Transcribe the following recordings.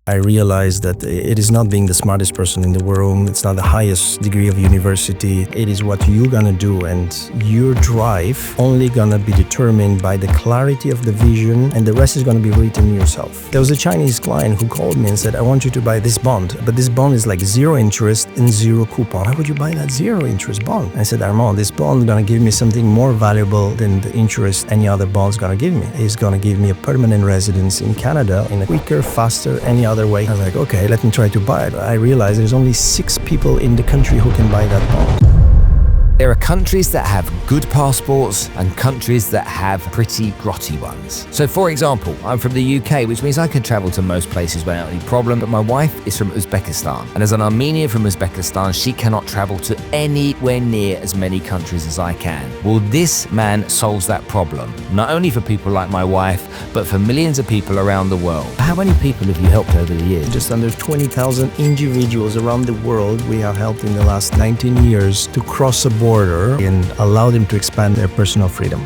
I realized that it is not being the smartest person in the room. It's not the highest degree of university. It is what you're gonna do, and your drive only gonna be determined by the clarity of the vision, and the rest is gonna be written yourself. There was a Chinese client who called me and said, I want you to buy this bond, but this bond is like 0 interest and 0 coupon. How would you buy that 0 interest bond? I said, Armand, this bond is gonna give me something more valuable than the interest any other bond's gonna give me. It's gonna give me a permanent residence in Canada in a quicker, faster, any other way. I was like, okay, let me try to buy it. I realized there's only 6 people in the country who can buy that bond. There are countries that have good passports and countries that have pretty grotty ones. So for example, I'm from the UK, which means I can travel to most places without any problem, but my wife is from Uzbekistan. And as an Armenian from Uzbekistan, she cannot travel to anywhere near as many countries as I can. Well, this man solves that problem, not only for people like my wife, but for millions of people around the world. How many people have you helped over the years? Just under 20,000 individuals around the world we have helped in the last 19 years to cross a border and allow them to expand their personal freedom.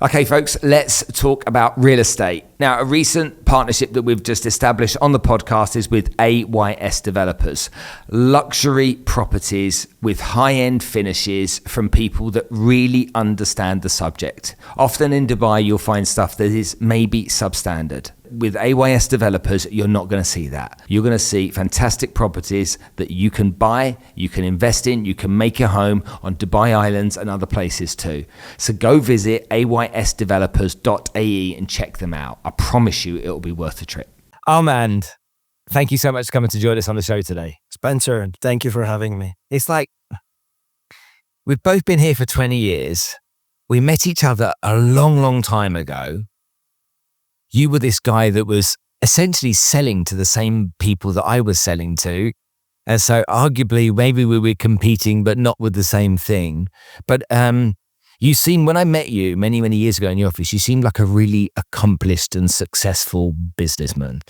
Okay, folks, let's talk about real estate. Now, a recent partnership that we've just established on the podcast is with AYS Developers. Luxury properties with high-end finishes from people that really understand the subject. Often in Dubai, you'll find stuff that is maybe substandard. With AYS Developers, you're not going to see that. You're going to see fantastic properties that you can buy, you can invest in, you can make your home on Dubai Islands and other places too. So go visit aysdevelopers.ae and check them out. I promise you it'll be worth the trip. Armand, thank you so much for coming to join us on the show today. Spencer, thank you for having me. It's like we've both been here for 20 years. We met each other a long, long time ago. You were this guy that was essentially selling to the same people that I was selling to. And so arguably, maybe we were competing, but not with the same thing. But you seemed, when I met you many, many years ago in your office, you seemed like a really accomplished and successful businessman.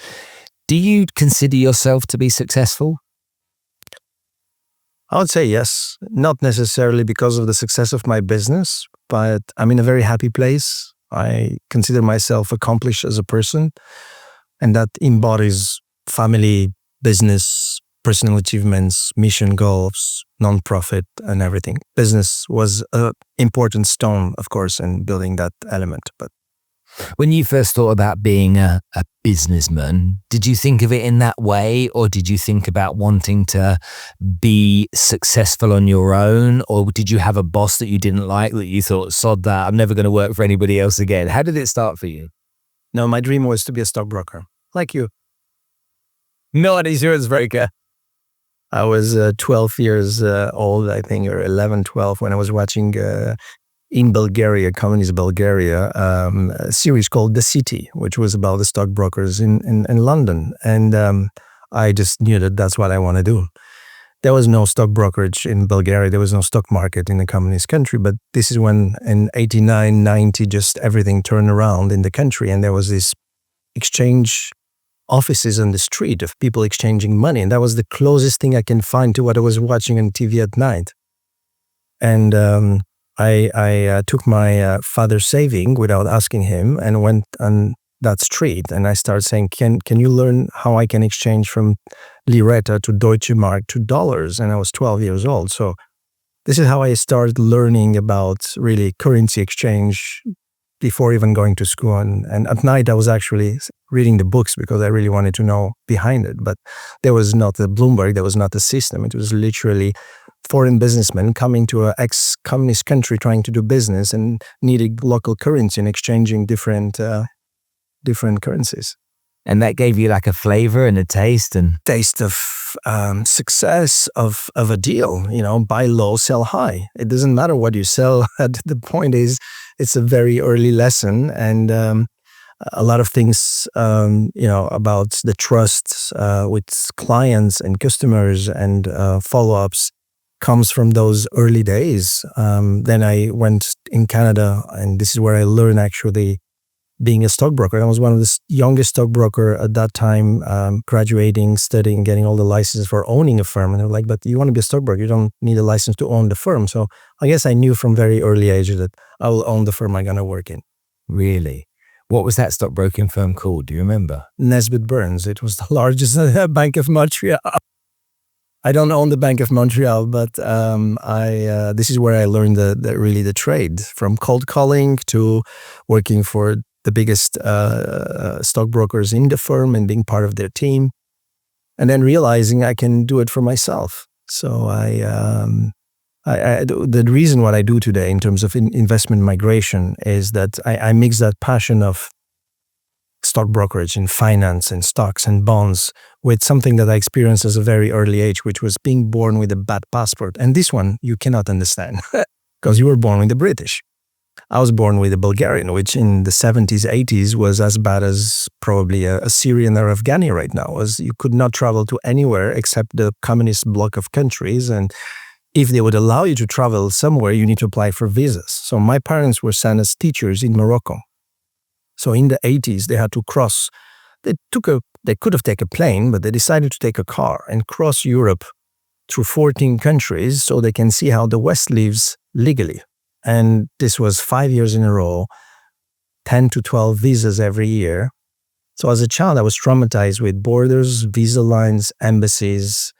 Do you consider yourself to be successful? I would say yes, not necessarily because of the success of my business, but I'm in a very happy place. I consider myself accomplished as a person, and that embodies family, business, personal achievements, mission goals, nonprofit, and everything. Business was an important stone, of course, in building that element. But when you first thought about being a businessman, did you think of it in that way, or did you think about wanting to be successful on your own, or did you have a boss that you didn't like that you thought, sod that, I'm never going to work for anybody else again? How did it start for you? No, my dream was to be a stockbroker, like you. Not an insurance broker. I was 12 years old, I think, or 11, 12, when I was watching in Bulgaria, communist Bulgaria, a series called The City, which was about the stockbrokers in London. And I just knew that that's what I want to do. There was no stock brokerage in Bulgaria. There was no stock market in the communist country. But this is when in 89, 90, just everything turned around in the country. And there was this exchange offices on the street of people exchanging money. And that was the closest thing I can find to what I was watching on TV at night. And I took my father's saving without asking him and went on that street. And I started saying, can you learn how I can exchange from liretta to Deutsche Mark to dollars? And I was 12 years old. So this is how I started learning about really currency exchange before even going to school. And at night, I was actually reading the books because I really wanted to know behind it. But there was not a Bloomberg, there was not a system. It was literally foreign businessmen coming to an ex-communist country trying to do business and needing local currency and exchanging different currencies. And that gave you like a flavor and a taste of success of a deal. You know, buy low, sell high. It doesn't matter what you sell. The point is, it's a very early lesson, and a lot of things, about the trust with clients and customers and follow-ups. comes from those early days. Then I went in Canada, and this is where I learned actually being a stockbroker. I was one of the youngest stockbroker at that time, graduating, studying, getting all the licenses for owning a firm. And they're like, but you want to be a stockbroker, you don't need a license to own the firm. So I guess I knew from very early age that I will own the firm I'm going to work in. Really? What was that stockbroking firm called? Do you remember? Nesbitt Burns. It was the largest Bank of Montreal. I don't own the Bank of Montreal, but this is where I learned really the trade, from cold calling to working for the biggest stockbrokers in the firm and being part of their team, and then realizing I can do it for myself. So the reason what I do today in terms of investment migration is that I mix that passion of stock brokerage and finance and stocks and bonds with something that I experienced as a very early age, which was being born with a bad passport. And this one you cannot understand because you were born with the British. I was born with a Bulgarian, which in the 70s, 80s was as bad as probably a Syrian or Afghani right now. As you could not travel to anywhere except the communist bloc of countries. And if they would allow you to travel somewhere, you need to apply for visas. So my parents were sent as teachers in Morocco. So in the 80s, they had to cross. They could have taken a plane, but they decided to take a car and cross Europe through 14 countries so they can see how the West lives legally. And this was 5 years in a row, 10 to 12 visas every year. So as a child, I was traumatized with borders, visa lines, embassies.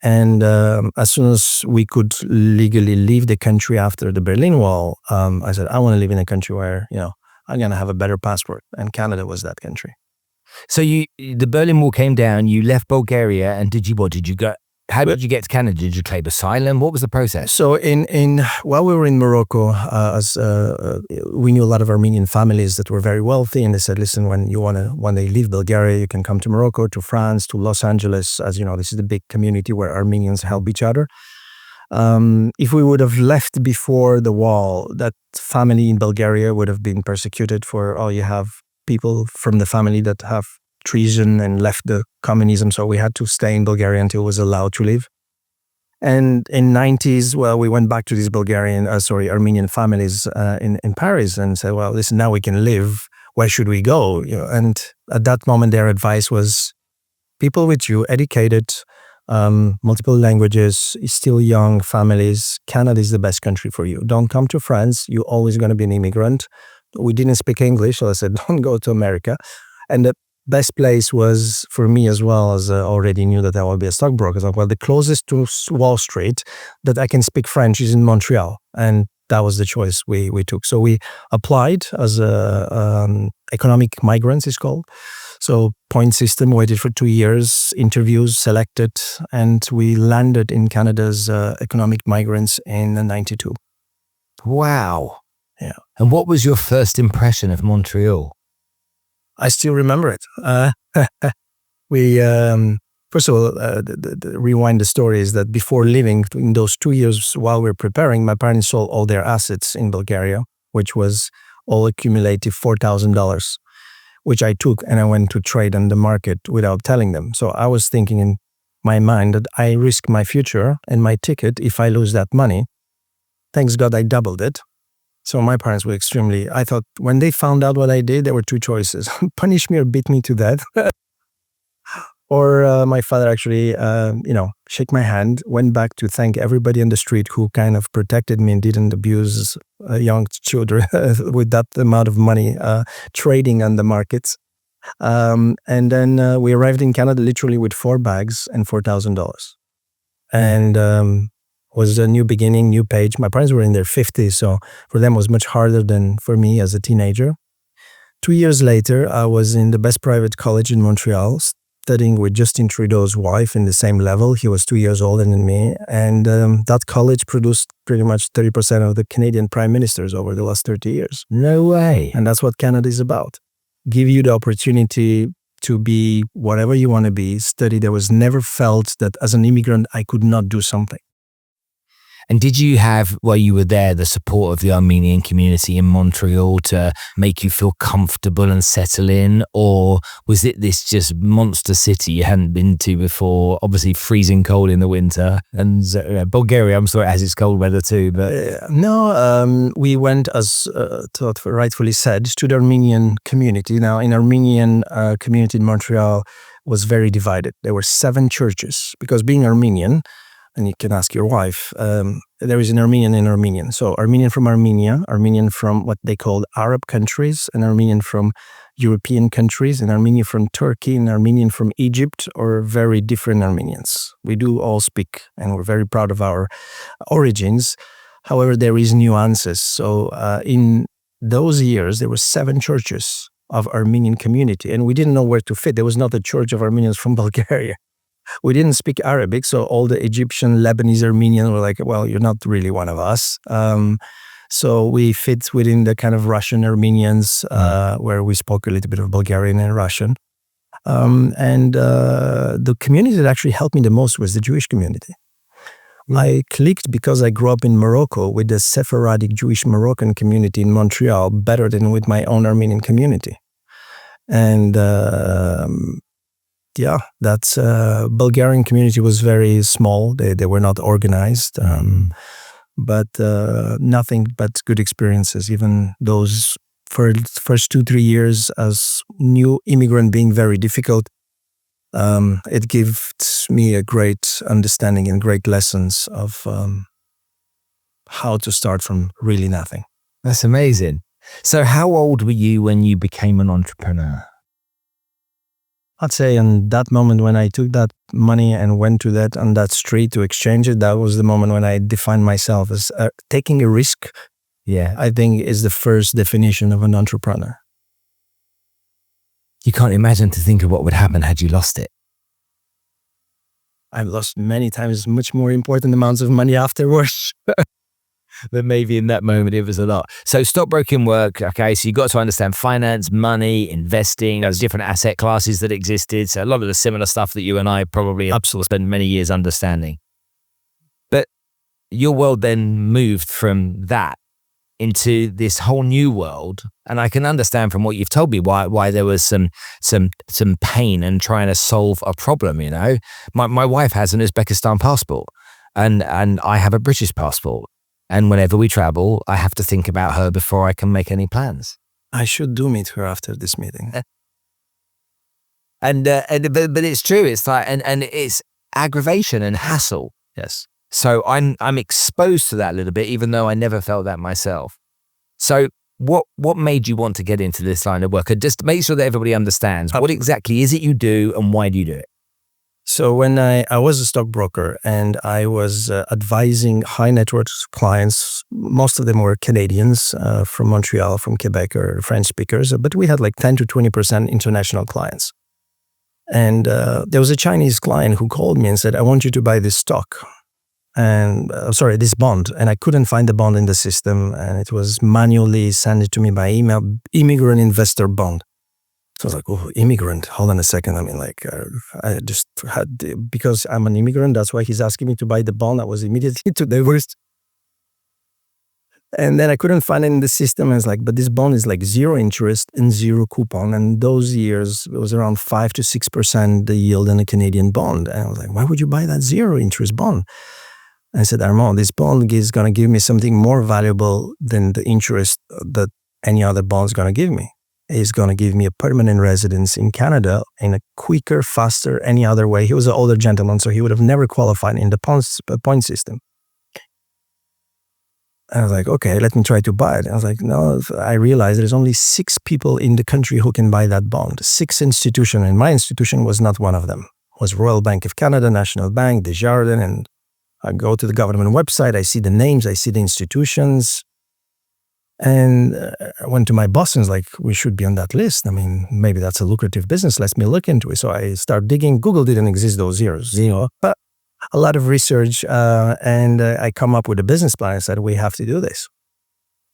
And as soon as we could legally leave the country after the Berlin Wall, I said, I want to live in a country where, I'm going to have a better passport. And Canada was that country. So the Berlin Wall came down, you left Bulgaria, and how did you get to Canada? Did you claim asylum? What was the process? So while we were in Morocco, we knew a lot of Armenian families that were very wealthy, and they said, listen, when they leave Bulgaria, you can come to Morocco, to France, to Los Angeles. As you know, this is the big community where Armenians help each other. If we would have left before the wall, that family in Bulgaria would have been persecuted for, you have people from the family that have treason and left the communism. So we had to stay in Bulgaria until it was allowed to leave. And in 90s, we went back to these Armenian families in Paris and said, well, listen, now we can live. Where should we go? And at that moment, their advice was, people with you, educated, multiple languages, still young families, Canada is the best country for you. Don't come to France. You're always going to be an immigrant. We didn't speak English, so I said, don't go to America. And the best place was for me as well, as I already knew that I would be a stockbroker. So, the closest to Wall Street that I can speak French is in Montreal. And that was the choice we took. So we applied as economic migrants, it's called. So point system, waited for 2 years, interviews, selected, and we landed in Canada's economic migrants in 92. Wow. Yeah. And what was your first impression of Montreal? I still remember it. We first of all, rewind the story is that before leaving, in those 2 years while we were preparing, my parents sold all their assets in Bulgaria, which was all accumulative $4,000, which I took and I went to trade on the market without telling them. So I was thinking in my mind that I risk my future and my ticket if I lose that money. Thanks God I doubled it. So my parents were I thought when they found out what I did, there were two choices: punish me or beat me to death. Or my father actually, shake my hand, went back to thank everybody on the street who kind of protected me and didn't abuse young children with that amount of money trading on the markets. And then we arrived in Canada literally with 4 bags and $4,000. And was a new beginning, new page. My parents were in their 50s, so for them it was much harder than for me as a teenager. 2 years later, I was in the best private college in Montreal, studying with Justin Trudeau's wife in the same level. He was 2 years older than me. And that college produced pretty much 30% of the Canadian prime ministers over the last 30 years. No way. And that's what Canada is about. Give you the opportunity to be whatever you want to be, study. There was never felt that as an immigrant, I could not do something. And did you have, while you were there, the support of the Armenian community in Montreal to make you feel comfortable and settle in? Or was it this just monster city you hadn't been to before, obviously freezing cold in the winter? And Bulgaria, I'm sorry, it has its cold weather too. But No, we went, as Todd rightfully said, to the Armenian community. Now, in Armenian community in Montreal was very divided. There were 7 churches, because being Armenian, and you can ask your wife, there is an Armenian and Armenian. So Armenian from Armenia, Armenian from what they called Arab countries, and Armenian from European countries, and Armenian from Turkey, and Armenian from Egypt, or very different Armenians. We do all speak, and we're very proud of our origins. However, there is nuances. So in those years, there were 7 churches of Armenian community, and we didn't know where to fit. There was not a church of Armenians from Bulgaria. We didn't speak Arabic, so all the Egyptian, Lebanese, Armenian were like, well, you're not really one of us. So we fit within the kind of Russian Armenians, where we spoke a little bit of Bulgarian and Russian. And the community that actually helped me the most was the Jewish community. I clicked because I grew up in Morocco with the Sephardic Jewish Moroccan community in Montreal better than with my own Armenian community. And that's Bulgarian community was very small. They were not organized, but nothing but good experiences. Even those first 2-3 years as new immigrant being very difficult. It gives me a great understanding and great lessons of how to start from really nothing. That's amazing. So how old were you when you became an entrepreneur? I'd say in that moment when I took that money and went to that on that street to exchange it, that was the moment when I defined myself as taking a risk. Yeah, I think is the first definition of an entrepreneur. You can't imagine to think of what would happen had you lost it. I've lost many times much more important amounts of money afterwards. But maybe in that moment it was a lot. So stockbroking work, okay, so you got to understand finance, money, investing, those different asset classes that existed. So a lot of the similar stuff that you and I probably Absolutely spent many years understanding. But your world then moved from that into this whole new world. And I can understand from what you've told me why there was some pain in trying to solve a problem, you know. My wife has an Uzbekistan passport and I have a British passport. And whenever we travel, I have to think about her before I can make any plans. I should do meet her after this meeting. But it's true. It's like and it's aggravation and hassle. Yes. So I'm exposed to that a little bit, even though I never felt that myself. So what made you want to get into this line of work? And just make sure that everybody understands what exactly is it you do and why do you do it? So when I was a stockbroker and I was advising high net worth clients, most of them were Canadians from Montreal, from Quebec, or French speakers, but we had like 10 to 20% international clients. And there was a Chinese client who called me and said, I want you to buy this stock. And this bond. And I couldn't find the bond in the system. And it was manually sent to me by email, immigrant investor bond. So I was like, oh, immigrant, hold on a second. I mean, like, I just had, because I'm an immigrant, that's why he's asking me to buy the bond. I was immediately to the worst. And then I couldn't find it in the system. I was like, but this bond is like 0 interest and 0 coupon. And those years, it was around 5 to 6% the yield in a Canadian bond. And I was like, why would you buy that 0 interest bond? I said, Armand, this bond is going to give me something more valuable than the interest that any other bond is going to give me. It's going to give me a permanent residence in Canada in a quicker, faster, any other way. He was an older gentleman, so he would have never qualified in the point system. I was like, okay, let me try to buy it. I was like, no, I realized there's only 6 people in the country who can buy that bond. 6 institutions, and my institution was not one of them. It was Royal Bank of Canada, National Bank, Desjardins, and I go to the government website, I see the names, I see the institutions. And I went to my boss and was like, we should be on that list. I mean, maybe that's a lucrative business. Let me look into it. So I start digging. Google didn't exist those years, but a lot of research. And I come up with a business plan. I said, we have to do this.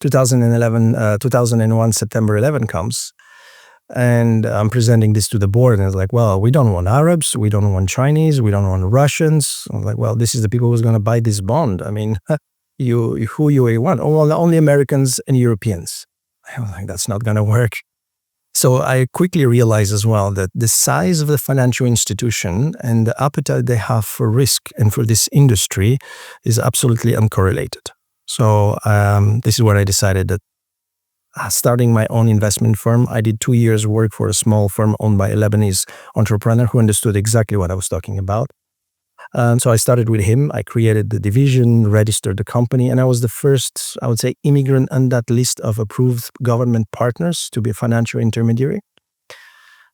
2001, September 11 comes. And I'm presenting this to the board, and it's like, well, we don't want Arabs, we don't want Chinese, we don't want Russians. I'm like, well, this is the people who's going to buy this bond. I mean, who you want? Oh, well, only Americans and Europeans. I was like, that's not going to work. So I quickly realized as well that the size of the financial institution and the appetite they have for risk and for this industry is absolutely uncorrelated. So this is where I decided that starting my own investment firm, I did 2 years work for a small firm owned by a Lebanese entrepreneur who understood exactly what I was talking about. So I started with him. I created the division, registered the company, and I was the first, I would say, immigrant on that list of approved government partners to be a financial intermediary.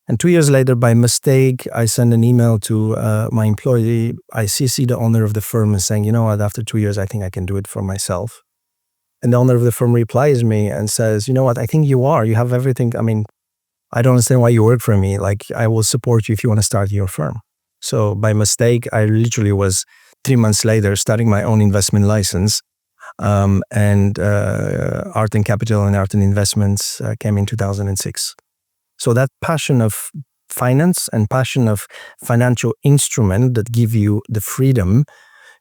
And 2 years later, by mistake, I sent an email to my employee. I CC the owner of the firm and saying, you know what, after 2 years, I think I can do it for myself. And the owner of the firm replies me and says, you know what, I think you have everything. I mean, I don't understand why you work for me. Like, I will support you if you want to start your firm. So by mistake, I literally was 3 months later starting my own investment license. And Arton Capital and Arton Investments came in 2006. So that passion of finance and passion of financial instrument that give you the freedom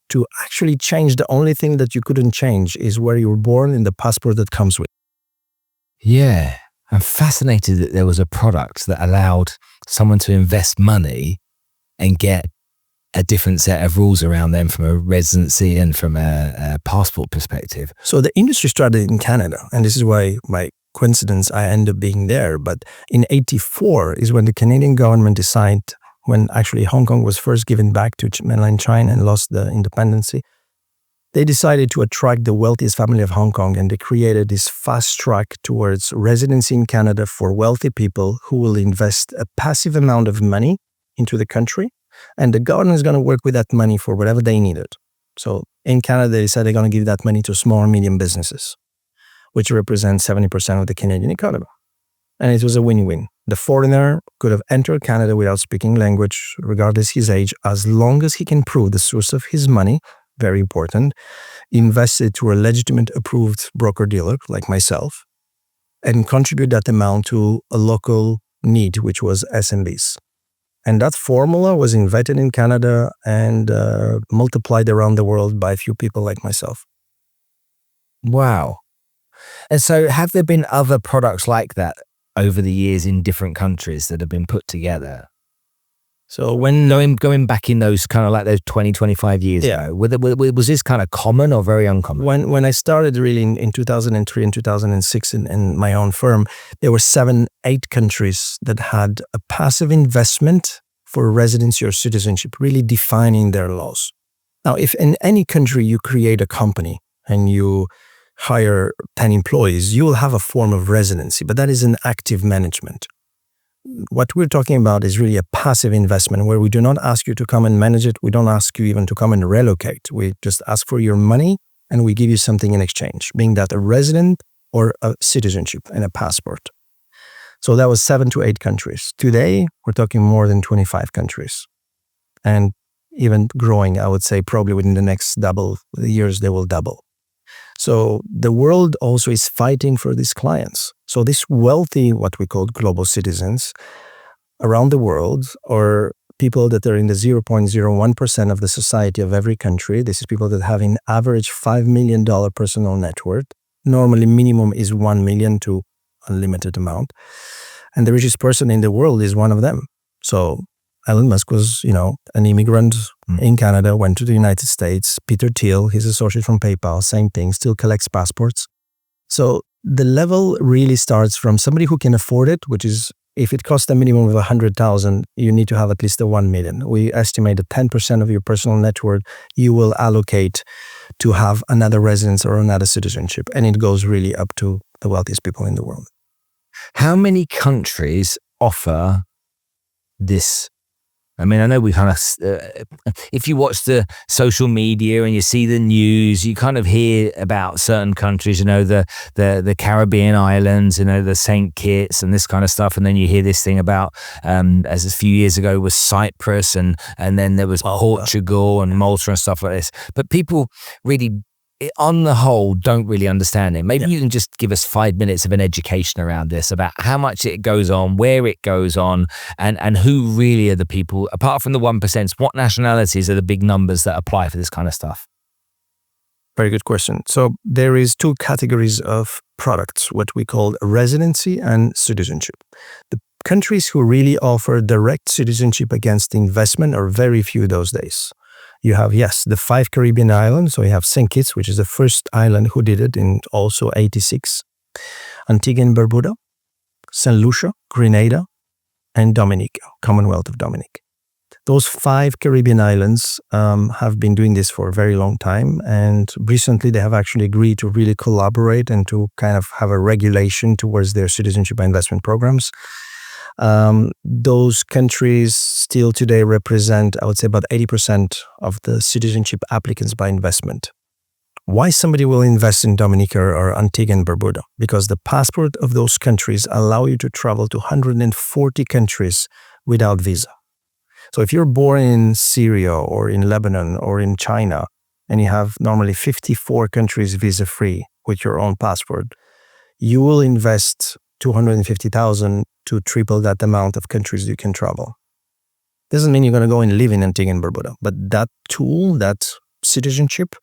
to actually change, the only thing that you couldn't change is where you were born and the passport that comes with. Yeah, I'm fascinated that there was a product that allowed someone to invest money and get a different set of rules around them from a residency and from a passport perspective. So the industry started in Canada, and this is why, by coincidence, I ended up being there. But in 1984 is when the Canadian government decided, when actually Hong Kong was first given back to mainland China and lost the independence, they decided to attract the wealthiest family of Hong Kong, and they created this fast track towards residency in Canada for wealthy people who will invest a passive amount of money into the country, and the government is going to work with that money for whatever they needed. So in Canada, they decided they're going to give that money to small and medium businesses, which represents 70% of the Canadian economy. And it was a win-win. The foreigner could have entered Canada without speaking language, regardless his age, as long as he can prove the source of his money, very important, invested through a legitimate approved broker-dealer like myself, and contribute that amount to a local need, which was SMBs. And that formula was invented in Canada and multiplied around the world by a few people like myself. Wow. And so have there been other products like that over the years in different countries that have been put together? So when going back in those kind of like those 20, 25 years ago, was this kind of common or very uncommon? When I started really in 2003 and 2006 in my own firm, there were 7-8 countries that had a passive investment for residency or citizenship, really defining their laws. Now, if in any country you create a company and you hire 10 employees, you will have a form of residency, but that is an active management. What we're talking about is really a passive investment where we do not ask you to come and manage it. We don't ask you even to come and relocate. We just ask for your money and we give you something in exchange, being that a resident or a citizenship and a passport. So that was 7 to 8 countries. Today, we're talking more than 25 countries. And even growing, I would say probably within the next years, they will double. So the world also is fighting for these clients. So these wealthy, what we call global citizens around the world, or people that are in the 0.01% of the society of every country. This is people that have an average $5 million personal net worth. Normally minimum is 1 million to unlimited amount. And the richest person in the world is one of them. So Elon Musk was, an immigrant in Canada, went to the United States. Peter Thiel, his associate from PayPal, same thing, still collects passports. So the level really starts from somebody who can afford it, which is, if it costs a minimum of 100,000, you need to have at least a 1 million. We estimate that 10% of your personal net worth you will allocate to have another residence or another citizenship. And it goes really up to the wealthiest people in the world. How many countries offer this? I mean, I know we kind of, if you watch the social media and you see the news, you kind of hear about certain countries, the Caribbean islands, the St. Kitts and this kind of stuff. And then you hear this thing about, as a few years ago was Cyprus and then there was Portugal and Malta and stuff like this. But people really on the whole, don't really understand it. Maybe you can just give us 5 minutes of an education around this, about how much it goes on, where it goes on, and who really are the people, apart from the 1%, what nationalities are the big numbers that apply for this kind of stuff? Very good question. So there is 2 categories of products, what we call residency and citizenship. The countries who really offer direct citizenship against investment are very few those days. You have, yes, the 5 Caribbean islands. So you have St. Kitts, which is the first island who did it in also 86. Antigua and Barbuda, St. Lucia, Grenada, and Dominica, Commonwealth of Dominic. Those 5 Caribbean islands have been doing this for a very long time. And recently they have actually agreed to really collaborate and to kind of have a regulation towards their citizenship and investment programs. Those countries still today represent, I would say, about 80% of the citizenship applicants by investment. Why somebody will invest in Dominica or Antigua and Barbuda? Because the passport of those countries allow you to travel to 140 countries without visa. So if you're born in Syria or in Lebanon or in China, and you have normally 54 countries visa-free with your own passport, you will invest 250,000 to triple that amount of countries you can travel. Doesn't mean you're going to go and live in Antigua and Barbuda, but that tool, that citizenship,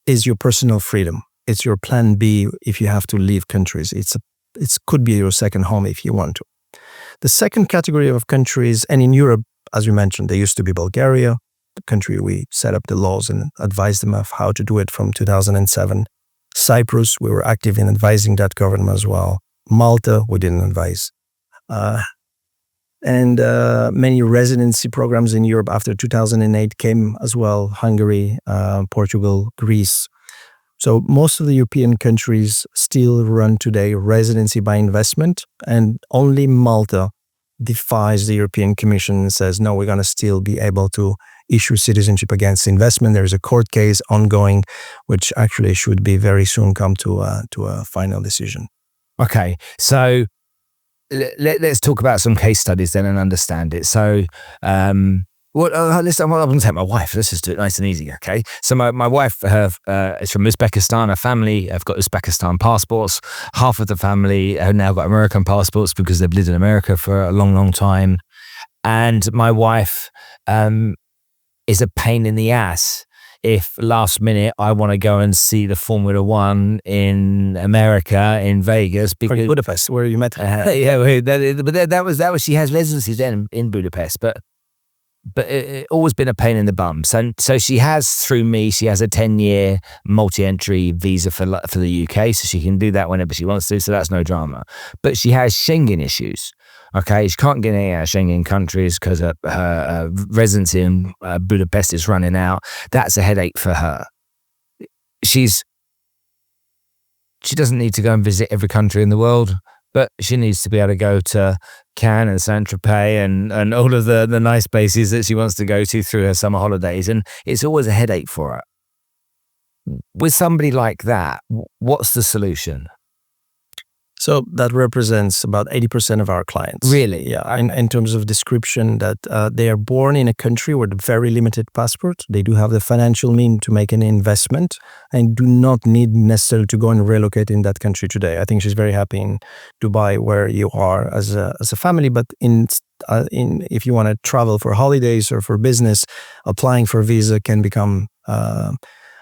is your personal freedom. It's your plan B if you have to leave countries. It could be your second home if you want to. The second category of countries, and in Europe, as you mentioned, there used to be Bulgaria, the country we set up the laws and advised them of how to do it from 2007. Cyprus, we were active in advising that government as well. Malta, we didn't advise. And many residency programs in Europe after 2008 came as well. Hungary, Portugal, Greece. So most of the European countries still run today residency by investment, and only Malta defies the European Commission and says, no, we're going to still be able to issue citizenship against investment. There's a court case ongoing, which actually should be very soon come to a final decision. Okay, so let's talk about some case studies then and understand it. So, I'm going to take my wife. Let's just do it nice and easy, okay? So my wife is from Uzbekistan. Her family have got Uzbekistan passports. Half of the family have now got American passports because they've lived in America for a long, long time. And my wife is a pain in the ass if last minute I want to go and see the Formula One in America, in Vegas, because Budapest, where you met her. But that was she has residencies then in Budapest, but it always been a pain in the bum. So she has, through me, she has a 10-year multi-entry visa for the UK, so she can do that whenever she wants to, so that's no drama. But she has Schengen issues. Okay, she can't get any out of Schengen countries because her residency in Budapest is running out. That's a headache for her. She doesn't need to go and visit every country in the world, but she needs to be able to go to Cannes and Saint-Tropez and all of the nice places that she wants to go to through her summer holidays. And it's always a headache for her. With somebody like that, what's the solution? So that represents about 80% of our clients. Really? Yeah. In terms of description, that they are born in a country with very limited passport. They do have the financial means to make an investment and do not need necessarily to go and relocate in that country today. I think she's very happy in Dubai, where you are as a family. But if you want to travel for holidays or for business, applying for a visa can become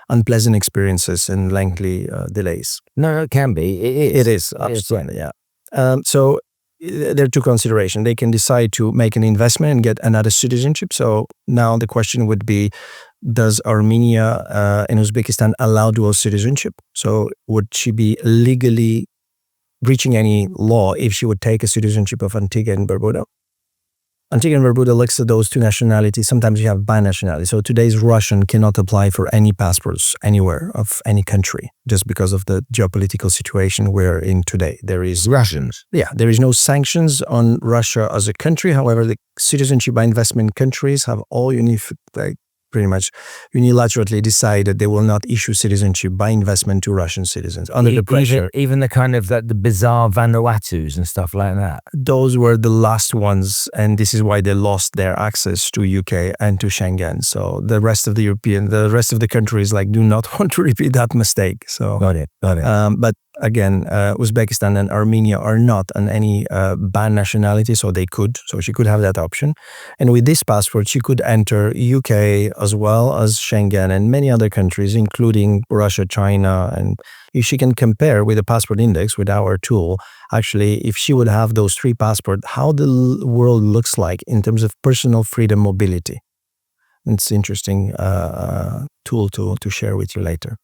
unpleasant experiences and lengthy delays. No, it can be. It is, absolutely, yeah. So there are 2 considerations. They can decide to make an investment and get another citizenship. So now the question would be, does Armenia and Uzbekistan allow dual citizenship? So would she be legally breaching any law if she would take a citizenship of Antigua and Barbuda? Antigua and Barbuda looks at those 2 nationalities. Sometimes you have binationality. So today's Russian cannot apply for any passports anywhere of any country just because of the geopolitical situation we're in today. There is Russians. Yeah, there is no sanctions on Russia as a country. However, the citizenship by investment countries have all pretty much unilaterally decide that they will not issue citizenship by investment to Russian citizens under the pressure. Even the kind of the bizarre Vanuatus and stuff like that. Those were the last ones, and this is why they lost their access to UK and to Schengen. So the rest of the countries do not want to repeat that mistake. So got it. But again, Uzbekistan and Armenia are not on any banned nationality, so she could have that option. And with this passport, she could enter UK as well as Schengen and many other countries, including Russia, China. And if she can compare with the passport index, with our tool, actually, if she would have those 3 passports, how the world looks like in terms of personal freedom mobility. It's an interesting tool to share with you later.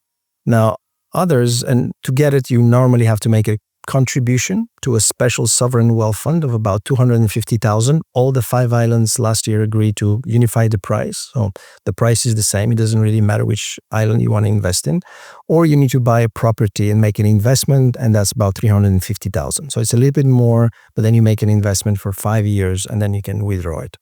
Now, others, and to get it, you normally have to make a contribution to a special sovereign wealth fund of about 250,000. All the 5 islands last year agreed to unify the price. So the price is the same. It doesn't really matter which island you want to invest in. Or you need to buy a property and make an investment, and that's about 350,000. So it's a little bit more, but then you make an investment for 5 years and then you can withdraw it.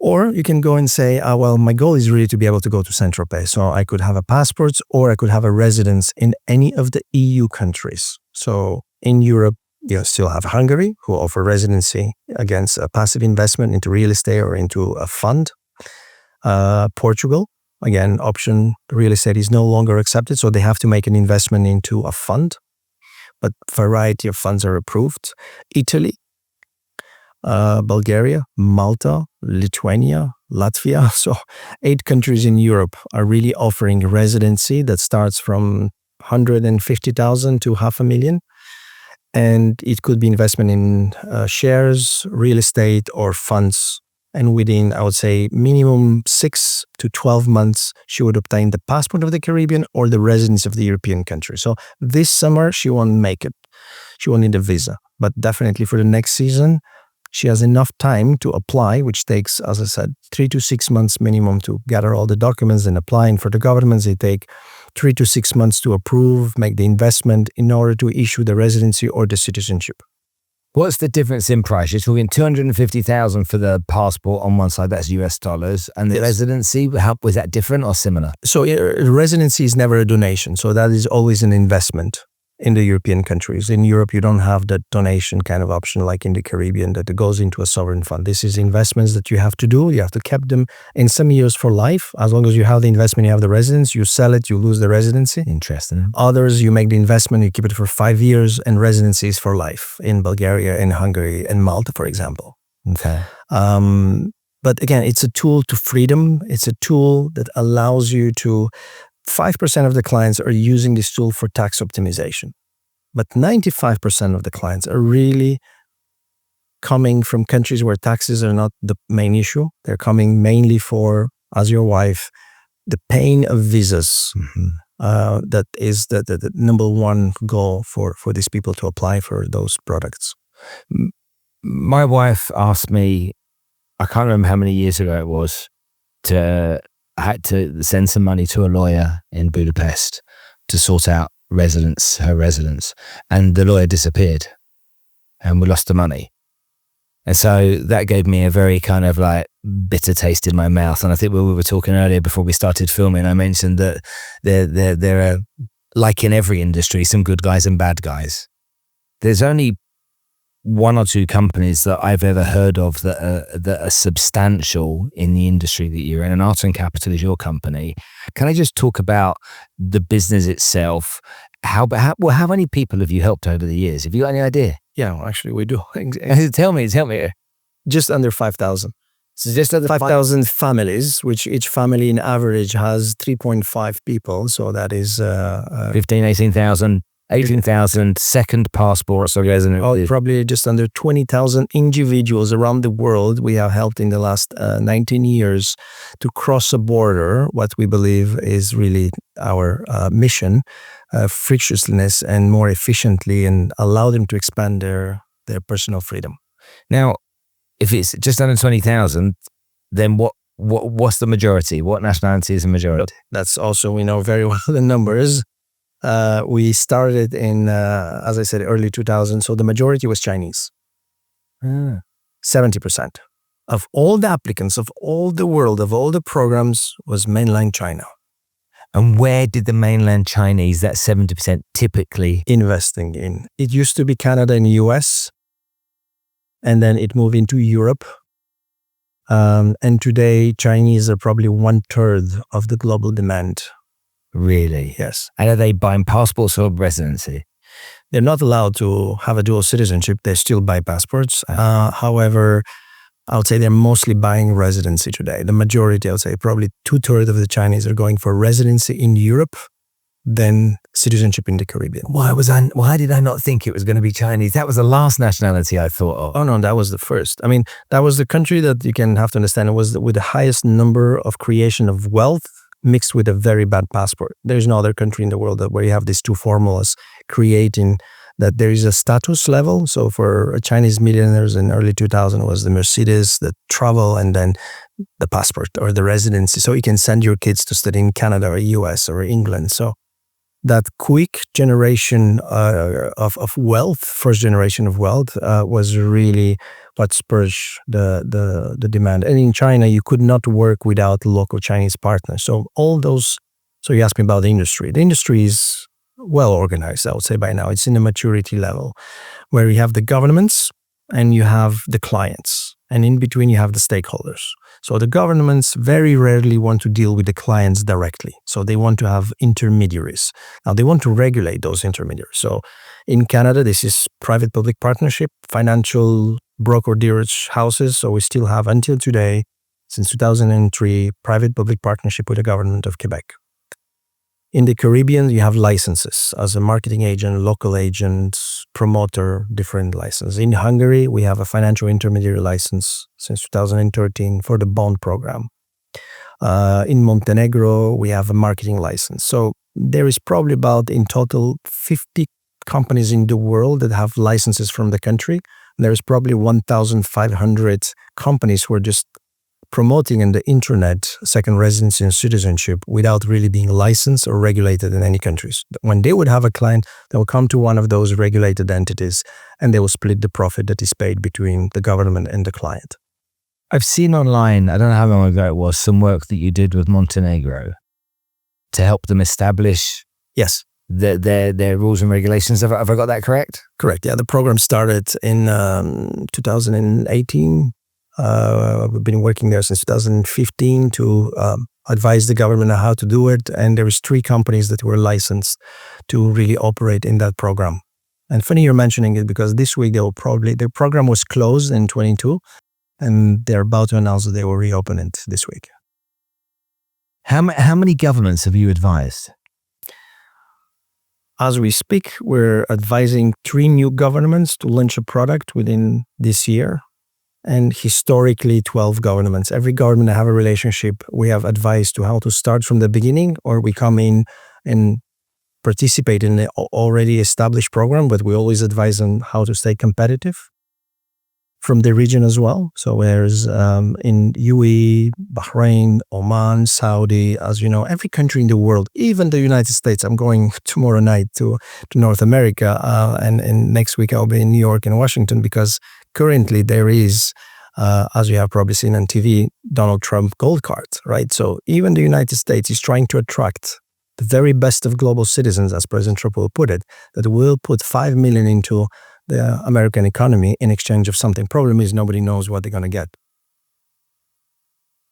Or you can go and say, well, my goal is really to be able to go to Saint-Tropez. So I could have a passport or I could have a residence in any of the EU countries. So in Europe, you still have Hungary, who offer residency against a passive investment into real estate or into a fund. Portugal, again, option real estate is no longer accepted. So they have to make an investment into a fund. But variety of funds are approved. Italy, Bulgaria, Malta, Lithuania, Latvia. So 8 countries in Europe are really offering residency that starts from 150,000 to 500,000. And it could be investment in shares, real estate, or funds. And within, I would say, minimum 6 to 12 months, she would obtain the passport of the Caribbean or the residence of the European country. So this summer, she won't make it. She won't need a visa. But definitely for the next season, she has enough time to apply, which takes, as I said, 3 to 6 months minimum to gather all the documents and applying for the governments. They take 3 to 6 months to approve, make the investment in order to issue the residency or the citizenship. What's the difference in price? You're talking 250,000 for the passport on one side, that's US dollars, and the residency, was that different or similar? So residency is never a donation, so that is always an investment in the European countries. In Europe, you don't have that donation kind of option like in the Caribbean that it goes into a sovereign fund. This is investments that you have to do. You have to keep them in some years for life. As long as you have the investment, you have the residence, you sell it, you lose the residency. Interesting. Others, you make the investment, you keep it for 5 years, and residency is for life in Bulgaria, in Hungary, and Malta, for example. Okay. But again, it's a tool to freedom. It's a tool that allows you to 5% of the clients are using this tool for tax optimization, but 95% of the clients are really coming from countries where taxes are not the main issue. They're coming mainly for, as your wife, the pain of visas. Mm-hmm. That is the number one goal for these people to apply for those products. My wife asked me, I can't remember how many years ago it was, I had to send some money to a lawyer in Budapest to sort out her residence, and the lawyer disappeared and we lost the money. And so that gave me a very kind of bitter taste in my mouth. And I think when we were talking earlier before we started filming, I mentioned that there are, like in every industry, some good guys and bad guys. There's only 1 or 2 companies that I've ever heard of that are substantial in the industry that you're in, and Arton Capital is your company. Can I just talk about the business itself? How many people have you helped over the years? Have you got any idea? Yeah, well, actually we do. Tell me. Just under 5,000. So just under 5,000 families, which each family in average has 3.5 people. So that is 15, 18,000. 18,000 second passports or resident. Probably just under 20,000 individuals around the world we have helped in the last 19 years to cross a border, what we believe is really our mission, frictionless and more efficiently, and allow them to expand their personal freedom. Now, if it's just under 20,000, then what's the majority? What nationality is the majority? That's also, we know very well the numbers. We started in, as I said, early 2000s. So the majority was Chinese. 70%. of all the applicants, of all the world, of all the programs, was mainland China. And where did the mainland Chinese, that 70%, typically investing in? It used to be Canada and US, and then it moved into Europe. And today, Chinese are probably 1/3 of the global demand. Really? Yes. And are they buying passports or residency? They're not allowed to have a dual citizenship. They still buy passports. However, I would say they're mostly buying residency today. The majority, I would say, probably 2/3 of the Chinese are going for residency in Europe, then citizenship in the Caribbean. Why did I not think it was going to be Chinese? That was the last nationality I thought of. Oh no, that was the first. I mean, that was the country that you can have to understand. It was with the highest number of creation of wealth mixed with a very bad passport. There's no other country in the world where you have these two formulas creating that there is a status level. So for Chinese millionaires in early 2000 was the Mercedes, the travel, and then the passport or the residency. So you can send your kids to study in Canada or US or England. So that quick generation of wealth, first generation of wealth, was really what spurs the demand. And in China, you could not work without local Chinese partners. So all those. So you asked me about the industry. The industry is well organized, I would say by now. It's in a maturity level where you have the governments and you have the clients. And in between, you have the stakeholders. So the governments very rarely want to deal with the clients directly. So they want to have intermediaries. Now, they want to regulate those intermediaries. So in Canada, this is private-public partnership, financial broker-dealers houses. So we still have, until today, since 2003, private-public partnership with the government of Quebec. In the Caribbean, you have licenses as a marketing agent, local agent, promoter, different licenses. In Hungary, we have a financial intermediary license since 2013 for the bond program. In Montenegro, we have a marketing license. So there is probably about, in total, 50 companies in the world that have licenses from the country. There is probably 1,500 companies who are just promoting in the internet second residency and citizenship without really being licensed or regulated in any countries. When they would have a client, they will come to one of those regulated entities and they will split the profit that is paid between the government and the client. I've seen online, I don't know how long ago it was, some work that you did with Montenegro to help them establish Yes. their rules and regulations. Have I got that correct? Correct. Yeah, the program started in 2018. We've been working there since 2015 to advise the government on how to do it. And there was 3 companies that were licensed to really operate in that program. And funny you're mentioning it because this week the program was closed in 22 and they're about to announce that they will reopen it this week. How many governments have you advised? As we speak, we're advising 3 new governments to launch a product within this year. And historically 12 governments. Every government that have a relationship, we have advised to how to start from the beginning, or we come in and participate in the already established program, but we always advise on how to stay competitive from the region as well. So there's in UAE, Bahrain, Oman, Saudi, as you know, every country in the world, even the United States. I'm going tomorrow night to North America, and next week I'll be in New York and Washington because currently there is, as you have probably seen on TV, Donald Trump gold card, right? So even the United States is trying to attract the very best of global citizens, as President Trump will put it, that will put $5 million into the American economy in exchange of something. Problem is nobody knows what they're going to get.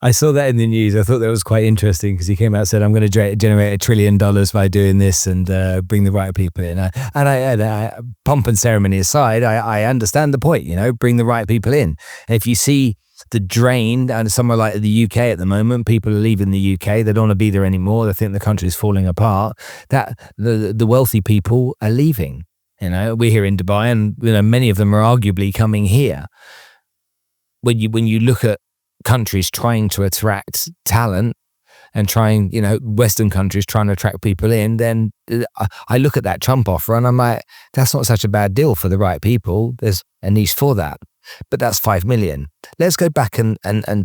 I saw that in the news. I thought that was quite interesting because he came out and said, I'm going to generate $1 trillion by doing this and bring the right people in. And pomp and ceremony aside, I understand the point, bring the right people in. And if you see the drain and somewhere like the UK at the moment, people are leaving the UK. They don't want to be there anymore. They think the country's falling apart. That the wealthy people are leaving. We're here in Dubai and many of them are arguably coming here. When you look at countries trying to attract talent and trying, Western countries trying to attract people in, then I look at that Trump offer and I'm like, that's not such a bad deal for the right people. There's a niche for that. But that's $5 million. Let's go back and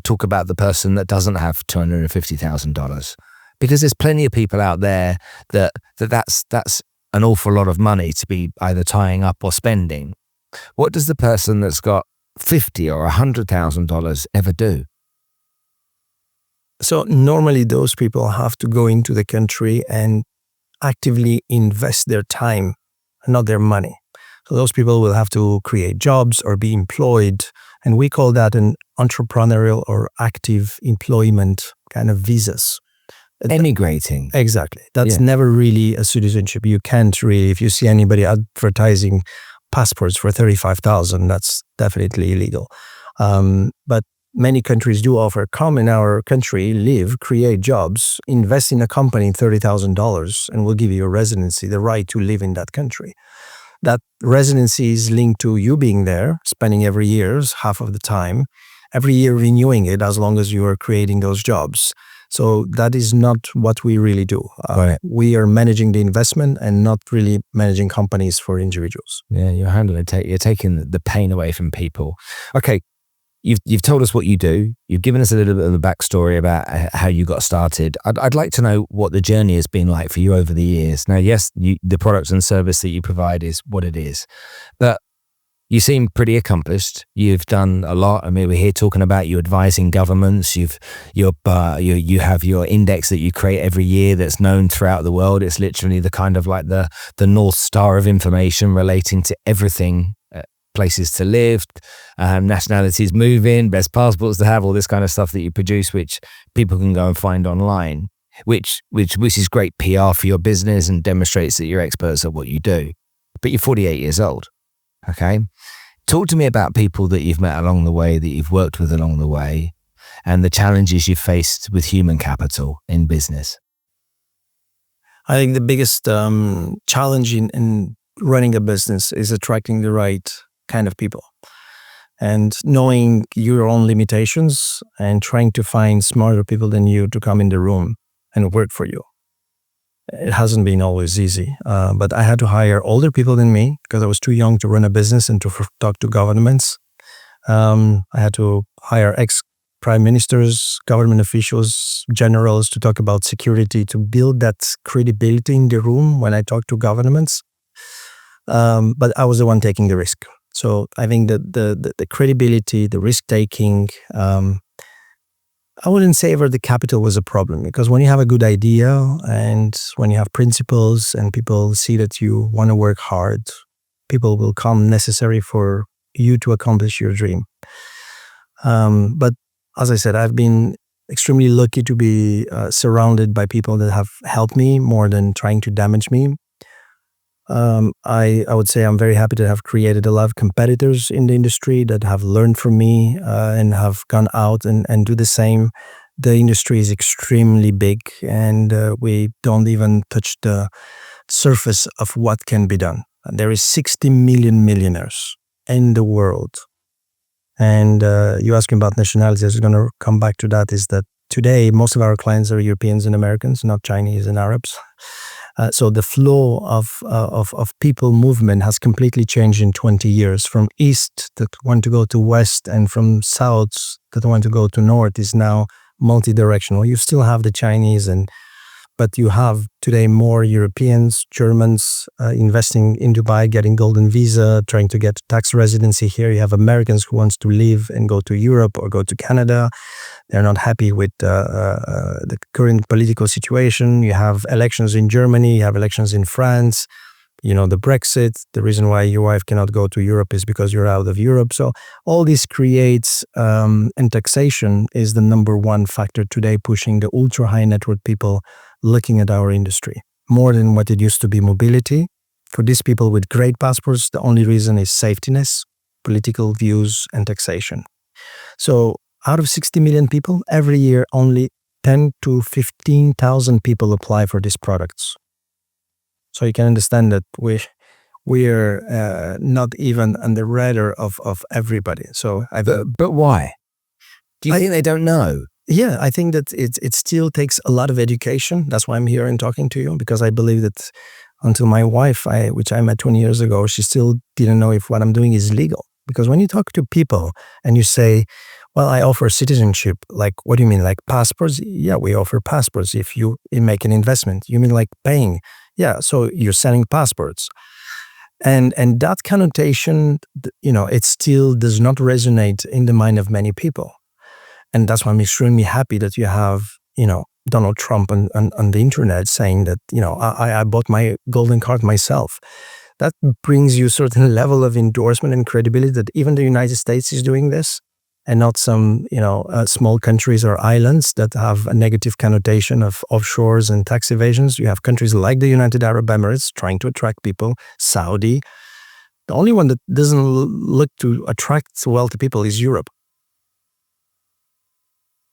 talk about the person that doesn't have $250,000, because there's plenty of people out there that's an awful lot of money to be either tying up or spending. What does the person that's got $50,000 or $100,000 ever do? So normally those people have to go into the country and actively invest their time, not their money. So those people will have to create jobs or be employed. And we call that an entrepreneurial or active employment kind of visas. Emigrating. Exactly. That's never really a citizenship. You can't really, if you see anybody advertising passports for $35,000, that's definitely illegal. But many countries do offer, come in our country, live, create jobs, invest in a company, $30,000, and we'll give you a residency, the right to live in that country. That residency is linked to you being there, spending every year, half of the time, every year renewing it as long as you are creating those jobs. So that is not what we really do. Right. We are managing the investment and not really managing companies for individuals. Yeah, you're handling it. You're taking the pain away from people. Okay, you've told us what you do. You've given us a little bit of the backstory about how you got started. I'd like to know what the journey has been like for you over the years. Now, yes, the products and service that you provide is what it is, but you seem pretty accomplished. You've done a lot. I mean, we're here talking about you advising governments. You have your index that you create every year that's known throughout the world. It's literally the kind of like the North Star of information relating to everything, places to live, nationalities move in, best passports to have, all this kind of stuff that you produce, which people can go and find online, which is great PR for your business and demonstrates that you're experts at what you do. But you're 48 years old. Okay. Talk to me about people that you've met along the way, that you've worked with along the way, and the challenges you've faced with human capital in business. I think the biggest challenge in running a business is attracting the right kind of people and knowing your own limitations and trying to find smarter people than you to come in the room and work for you. It hasn't been always easy, but I had to hire older people than me because I was too young to run a business and to talk to governments. I had to hire ex-prime ministers, government officials, generals to talk about security, to build that credibility in the room when I talk to governments. But I was the one taking the risk. So I think that the credibility, the risk-taking, I wouldn't say ever the capital was a problem, because when you have a good idea and when you have principles and people see that you want to work hard, people will come necessary for you to accomplish your dream. But as I said, I've been extremely lucky to be surrounded by people that have helped me more than trying to damage me. I would say I'm very happy to have created a lot of competitors in the industry that have learned from me and have gone out and do the same. The industry is extremely big, and we don't even touch the surface of what can be done. There is 60 million millionaires in the world. And you asked me about nationalities. I was going to come back to that, is that today most of our clients are Europeans and Americans, not Chinese and Arabs. So the flow of people movement has completely changed in 20 years. From east that want to go to west, and from south that want to go to north is now multi-directional. You still have the Chinese, but you have today more Europeans, Germans investing in Dubai, getting golden visa, trying to get tax residency here. You have Americans who wants to live and go to Europe or go to Canada. They're not happy with the current political situation. You have elections in Germany, you have elections in France. You know, the Brexit, the reason why your wife cannot go to Europe is because you're out of Europe. So all this creates, and taxation is the number one factor today pushing the ultra high net worth people looking at our industry. More than what it used to be mobility. For these people with great passports, the only reason is safetiness, political views, and taxation. So out of 60 million people, every year only 10 to 15,000 people apply for these products. So you can understand that we're not even on the radar of everybody. So but why? Do you think they don't know? Yeah, I think that it still takes a lot of education. That's why I'm here and talking to you, because I believe that until my wife, which I met 20 years ago, she still didn't know if what I'm doing is legal. Because when you talk to people and you say, well, I offer citizenship, like, what do you mean, like passports? Yeah, we offer passports if you make an investment. You mean like paying? Yeah, so you're selling passports. And that connotation, it still does not resonate in the mind of many people. And that's why I'm extremely happy that you have, Donald Trump on the internet saying that, I bought my golden card myself. That brings you a certain level of endorsement and credibility that even the United States is doing this, and not some, small countries or islands that have a negative connotation of offshores and tax evasions. You have countries like the United Arab Emirates trying to attract people, Saudi. The only one that doesn't look to attract wealthy people is Europe.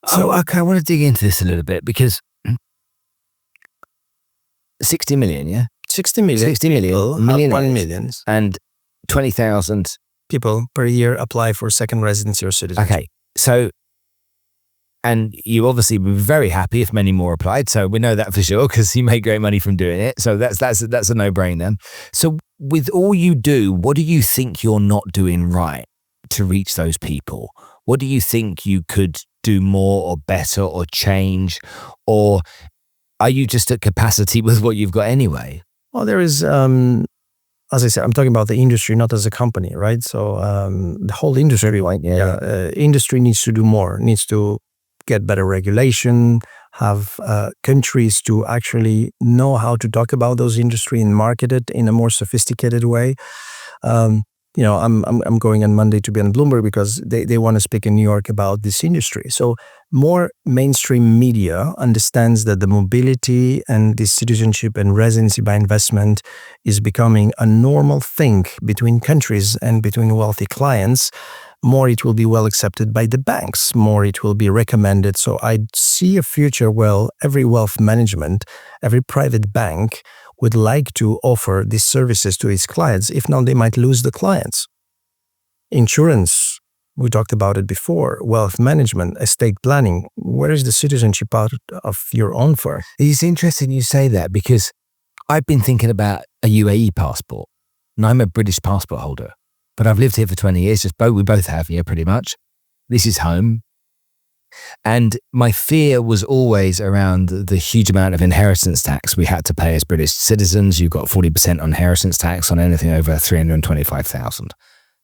So, okay, I want to dig into this a little bit because 60 million, yeah? 60 million. 60 million. Millions. And 20,000 people per year apply for second residency or citizenship. Okay, so, and you obviously were very happy if many more applied. So we know that for sure because you make great money from doing it. So that's a no-brainer. So with all you do, what do you think you're not doing right to reach those people? What do you think you could do more or better or change? Or are you just at capacity with what you've got anyway? Well, there is, as I said, I'm talking about the industry, not as a company, right? So the whole industry, industry needs to do more, needs to get better regulation, have countries to actually know how to talk about those industry and market it in a more sophisticated way. I'm going on Monday to be on Bloomberg because they want to speak in New York about this industry. So more mainstream media understands that the mobility and the citizenship and residency by investment is becoming a normal thing between countries and between wealthy clients. More it will be well accepted by the banks, more it will be recommended. So I see a future where every wealth management, every private bank would like to offer these services to its clients. If not, they might lose the clients. Insurance, we talked about it before, wealth management, estate planning. Where is the citizenship part of your own firm? It's interesting you say that because I've been thinking about a UAE passport, and I'm a British passport holder, but I've lived here for 20 years. We both have here pretty much. This is home. And my fear was always around the huge amount of inheritance tax we had to pay as British citizens. You've got 40% on inheritance tax on anything over 325,000.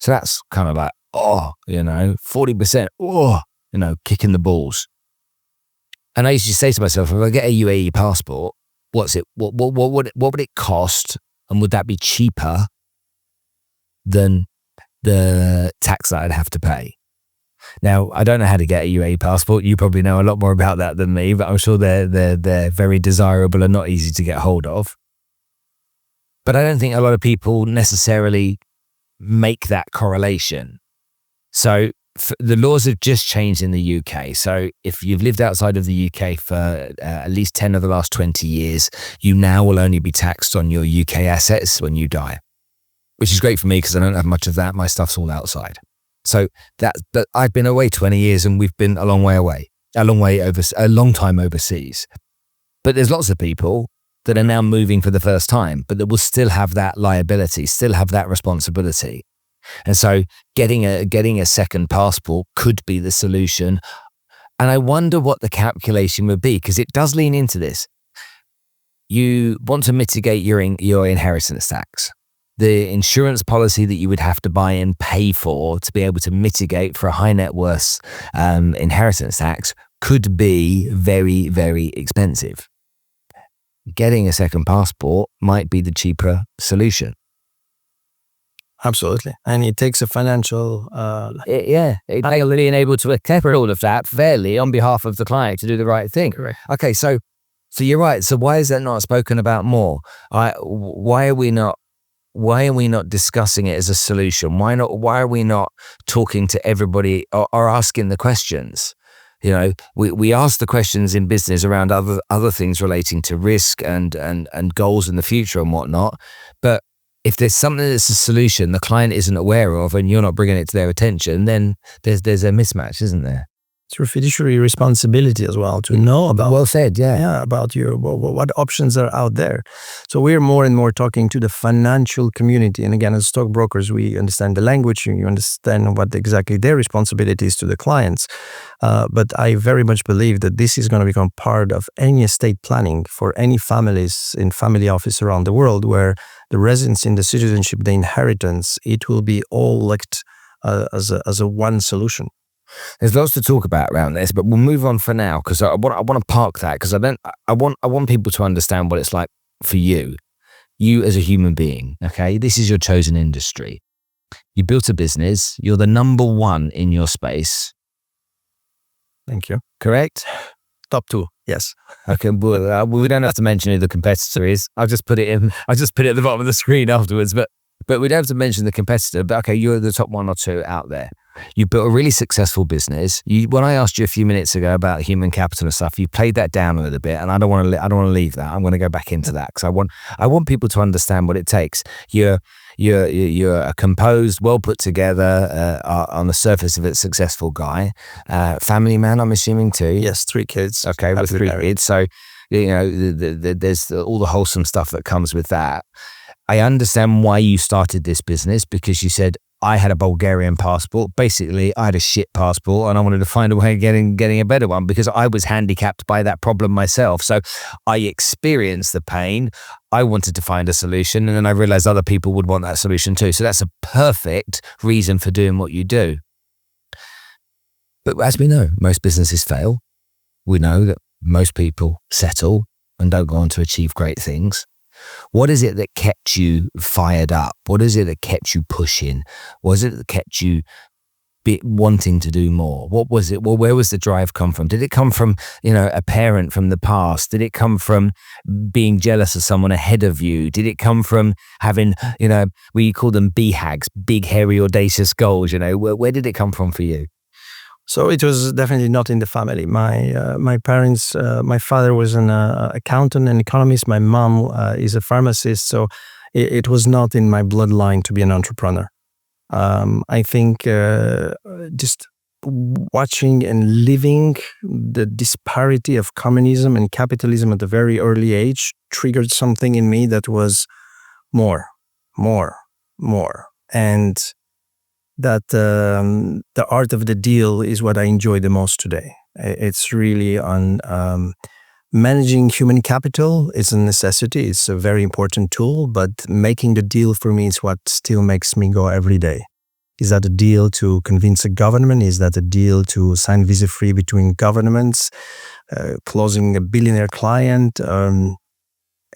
So that's kind of like, 40%, kicking the balls. And I used to say to myself, if I get a UAE passport, what would it cost? And would that be cheaper than the tax that I'd have to pay? Now, I don't know how to get a UAE passport. You probably know a lot more about that than me, but I'm sure they're very desirable and not easy to get hold of. But I don't think a lot of people necessarily make that correlation. So the laws have just changed in the UK. So if you've lived outside of the UK for at least 10 of the last 20 years, you now will only be taxed on your UK assets when you die, which is great for me because I don't have much of that. My stuff's all outside. So that I've been away 20 years and we've been a long time overseas. But there's lots of people that are now moving for the first time, but that will still have that liability, still have that responsibility. And so getting a second passport could be the solution. And I wonder what the calculation would be, because it does lean into this. You want to mitigate your inheritance tax. The insurance policy that you would have to buy and pay for to be able to mitigate for a high net worth inheritance tax could be very, very expensive. Getting a second passport might be the cheaper solution. Absolutely. And it takes a financial... It being able to accept all of that fairly on behalf of the client to do the right thing. Correct. Okay, so you're right. So why is that not spoken about more? Why are we not discussing it as a solution? Why are we not talking to everybody or asking the questions? We ask the questions in business around other things relating to risk and goals in the future and whatnot. But if there's something that's a solution the client isn't aware of and you're not bringing it to their attention, then there's a mismatch, isn't there? It's your fiduciary responsibility as well to know about. Well said, Yeah, about what options are out there. So we're more and more talking to the financial community. And again, as stockbrokers, we understand the language, you understand what exactly their responsibility is to the clients. But I very much believe that this is going to become part of any estate planning for any families in family office around the world, where the residency and the citizenship, the inheritance, it will be all looked as a one solution. There's lots to talk about around this, but we'll move on for now because I want to park that because I want people to understand what it's like for you as a human being. Okay, this is your chosen industry. You built a business. You're the number one in your space. Thank you. Correct? Top 2. Yes. Okay. Well, we don't have to mention who the competitor is. I'll just put it at the bottom of the screen afterwards. But we don't have to mention the competitor. But okay, you're the top 1 or 2 out there. You built a really successful business. When I asked you a few minutes ago about human capital and stuff, you played that down a little bit, and I don't want to leave that. I'm going to go back into that because I want people to understand what it takes. You're a composed, well put together, on the surface of it, successful guy, family man. I'm assuming too. Yes, 3 kids. Okay, with 3 kids. So there's all the wholesome stuff that comes with that. I understand why you started this business because you said, I had a Bulgarian passport. Basically, I had a shit passport and I wanted to find a way of getting a better one because I was handicapped by that problem myself. So I experienced the pain. I wanted to find a solution, and then I realized other people would want that solution too. So that's a perfect reason for doing what you do. But as we know, most businesses fail. We know that most people settle and don't go on to achieve great things. What is it that kept you fired up? What is it that kept you pushing? What is it that kept you wanting to do more? What was it? Well, where was the drive come from? Did it come from, a parent from the past? Did it come from being jealous of someone ahead of you? Did it come from having, we call them BHAGs, big, hairy, audacious goals? Where did it come from for you? So it was definitely not in the family. My parents, my father was an accountant and economist. My mom is a pharmacist. So it was not in my bloodline to be an entrepreneur. I think just watching and living the disparity of communism and capitalism at a very early age triggered something in me that was more. And that the art of the deal is what I enjoy the most today. It's really on managing human capital is a necessity. It's a very important tool, but making the deal for me is what still makes me go every day. Is that a deal to convince a government? Is that a deal to sign visa-free between governments? Closing a billionaire client?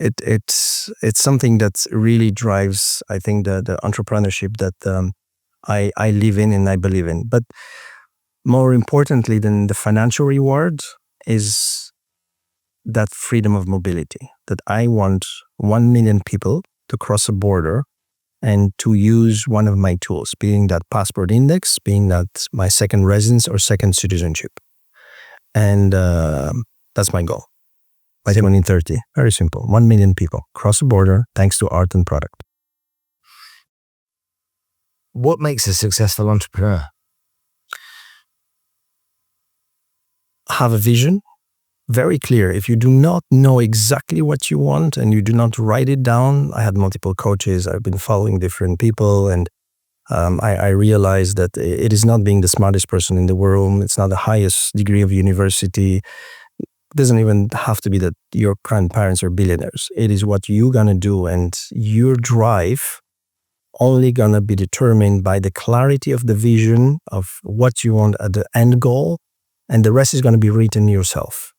It's something that really drives, I think, the entrepreneurship that I live in and I believe in. But more importantly than the financial reward is that freedom of mobility, that I want 1 million people to cross a border and to use one of my tools, being that passport index, being that my second residence or second citizenship. And that's my goal. By 2030, very simple, 1 million people cross a border thanks to Arton product. What makes a successful entrepreneur? Have a vision, very clear. If you do not know exactly what you want and you do not write it down, I had multiple coaches, I've been following different people, and I realized that it is not being the smartest person in the room. It's not the highest degree of university. It doesn't even have to be that your grandparents are billionaires. It is what you're going to do, and your drive only going to be determined by the clarity of the vision of what you want at the end goal, and the rest is going to be written yourself.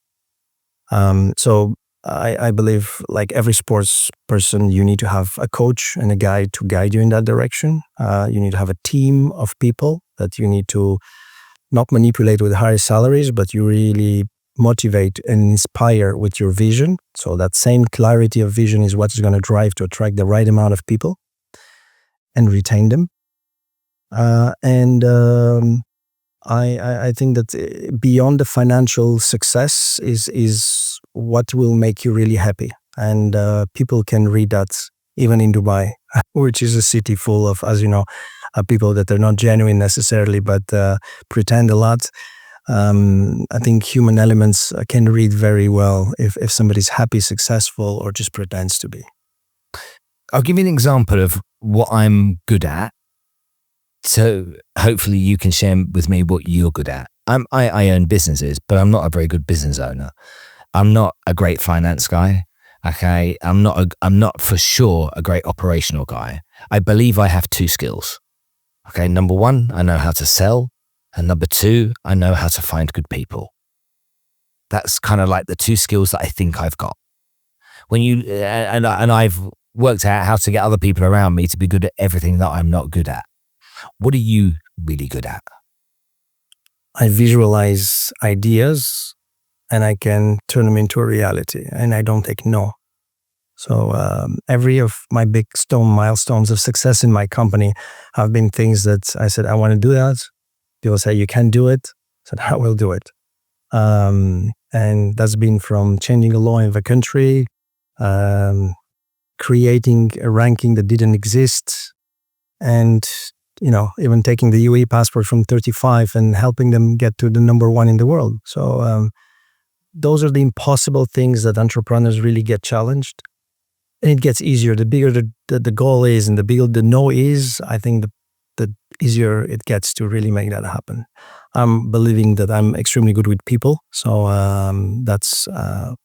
So I believe, like every sports person, you need to have a coach and a guide to guide you in that direction. You need to have a team of people that you need to not manipulate with higher salaries, but you really motivate and inspire with your vision. So that same clarity of vision is what is going to drive to attract the right amount of people and retain them. I think that beyond the financial success is what will make you really happy. And people can read that even in Dubai, which is a city full of, as you know, people that are not genuine necessarily, but pretend a lot. I think human elements can read very well if somebody's happy, successful, or just pretends to be. I'll give you an example of what I'm good at. So hopefully you can share with me what you're good at. I own businesses, but I'm not a very good business owner. I'm not a great finance guy. Okay. I'm not for sure a great operational guy. I believe I have 2 skills. Okay. Number 1, I know how to sell. And number 2, I know how to find good people. That's kind of like the 2 skills that I think I've got. When you, and I've worked out how to get other people around me to be good at everything that I'm not good at. What are you really good at? I visualize ideas and I can turn them into a reality, and I don't take no. So every of my big milestones of success in my company have been things that I said, I want to do that. People say, you can't do it. I said, I will do it. And that's been from changing a law in the country, creating a ranking that didn't exist, and even taking the UAE passport from 35 and helping them get to the number 1 in the world. So those are the impossible things that entrepreneurs really get challenged. And it gets easier. The bigger the goal is and the bigger the no is, I think the easier it gets to really make that happen. I'm believing that I'm extremely good with people. So that's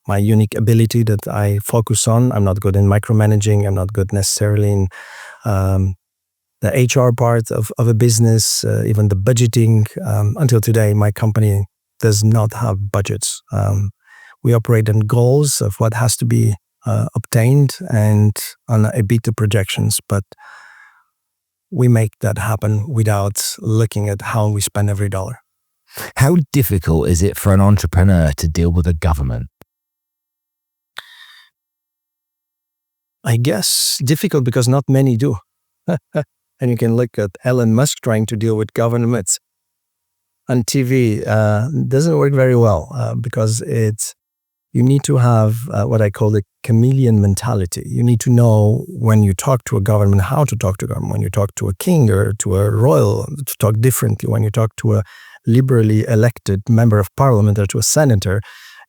my unique ability that I focus on. I'm not good in micromanaging. I'm not good necessarily in the HR part of a business, even the budgeting. Until today, my company does not have budgets. We operate on goals of what has to be obtained and on EBITDA projections, but we make that happen without looking at how we spend every dollar. How difficult is it for an entrepreneur to deal with a government? I guess difficult because not many do. And you can look at Elon Musk trying to deal with governments on TV. Doesn't work very well because you need to have what I call the chameleon mentality. You need to know when you talk to a government, how to talk to a government. When you talk to a king or to a royal, to talk differently. When you talk to a liberally elected member of parliament or to a senator,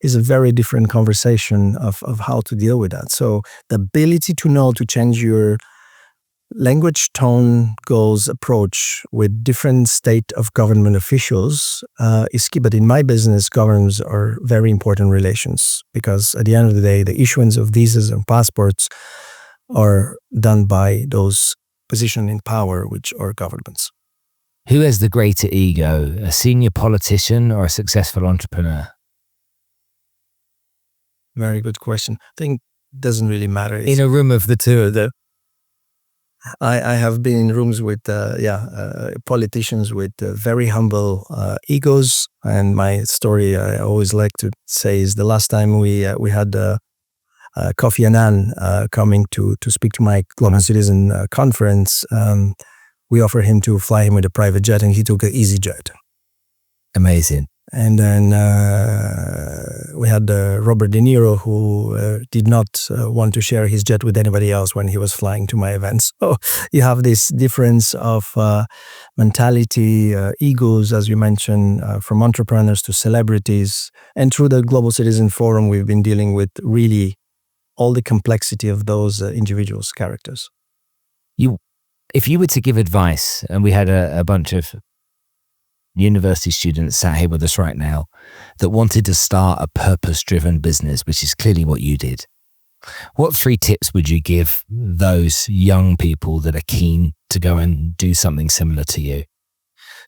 is a very different conversation of how to deal with that. So the ability to know to change your language, tone, goals, approach with different state of government officials is key. But in my business, governments are very important relations because at the end of the day, the issuance of visas and passports are done by those positioned in power, which are governments. Who has the greater ego, a senior politician or a successful entrepreneur? Very good question. I think it doesn't really matter. In a room of the two of them. I have been in rooms with politicians with very humble egos, and my story I always like to say is the last time we had Kofi Annan coming to speak to my Global Citizen conference. We offered him to fly him with a private jet, and he took an EasyJet. Amazing. And then we had Robert De Niro, who did not want to share his jet with anybody else when he was flying to my events. So you have this difference of mentality, egos, as you mentioned, from entrepreneurs to celebrities. And through the Global Citizen Forum, we've been dealing with really all the complexity of those individuals' characters. If you were to give advice, and we had a bunch of university students sat here with us right now that wanted to start a purpose-driven business, which is clearly what you did, what 3 tips would you give those young people that are keen to go and do something similar to you?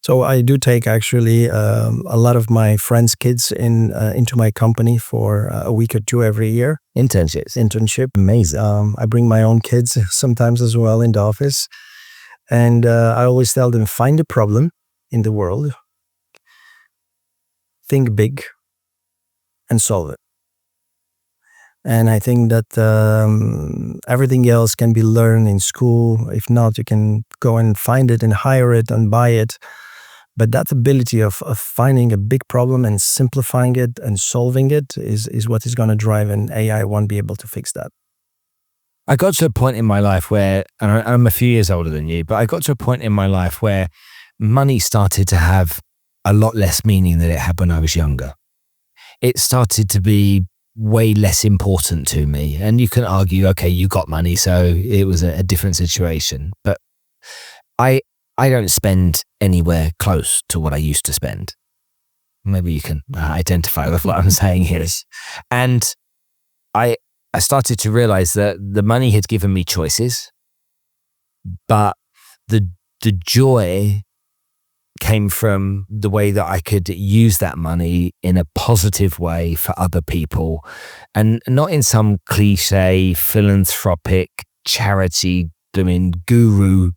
So I do take actually a lot of my friends' kids into my company for a week or 2 every year. Internship. Amazing. I bring my own kids sometimes as well in the office. And I always tell them, find a problem in the world, think big, and solve it. And I think that everything else can be learned in school. If not, you can go and find it and hire it and buy it. But that ability of finding a big problem and simplifying it and solving it is what is going to drive, and AI won't be able to fix that. I got to a point in my life where, and I'm a few years older than you, but I got to a point in my life where money started to have a lot less meaning than it had when I was younger. It started to be way less important to me. And you can argue, okay, you got money, so it was a different situation. But I don't spend anywhere close to what I used to spend. Maybe you can identify with what I'm saying here. And I started to realize that the money had given me choices, but the joy came from the way that I could use that money in a positive way for other people, and not in some cliche philanthropic charity guru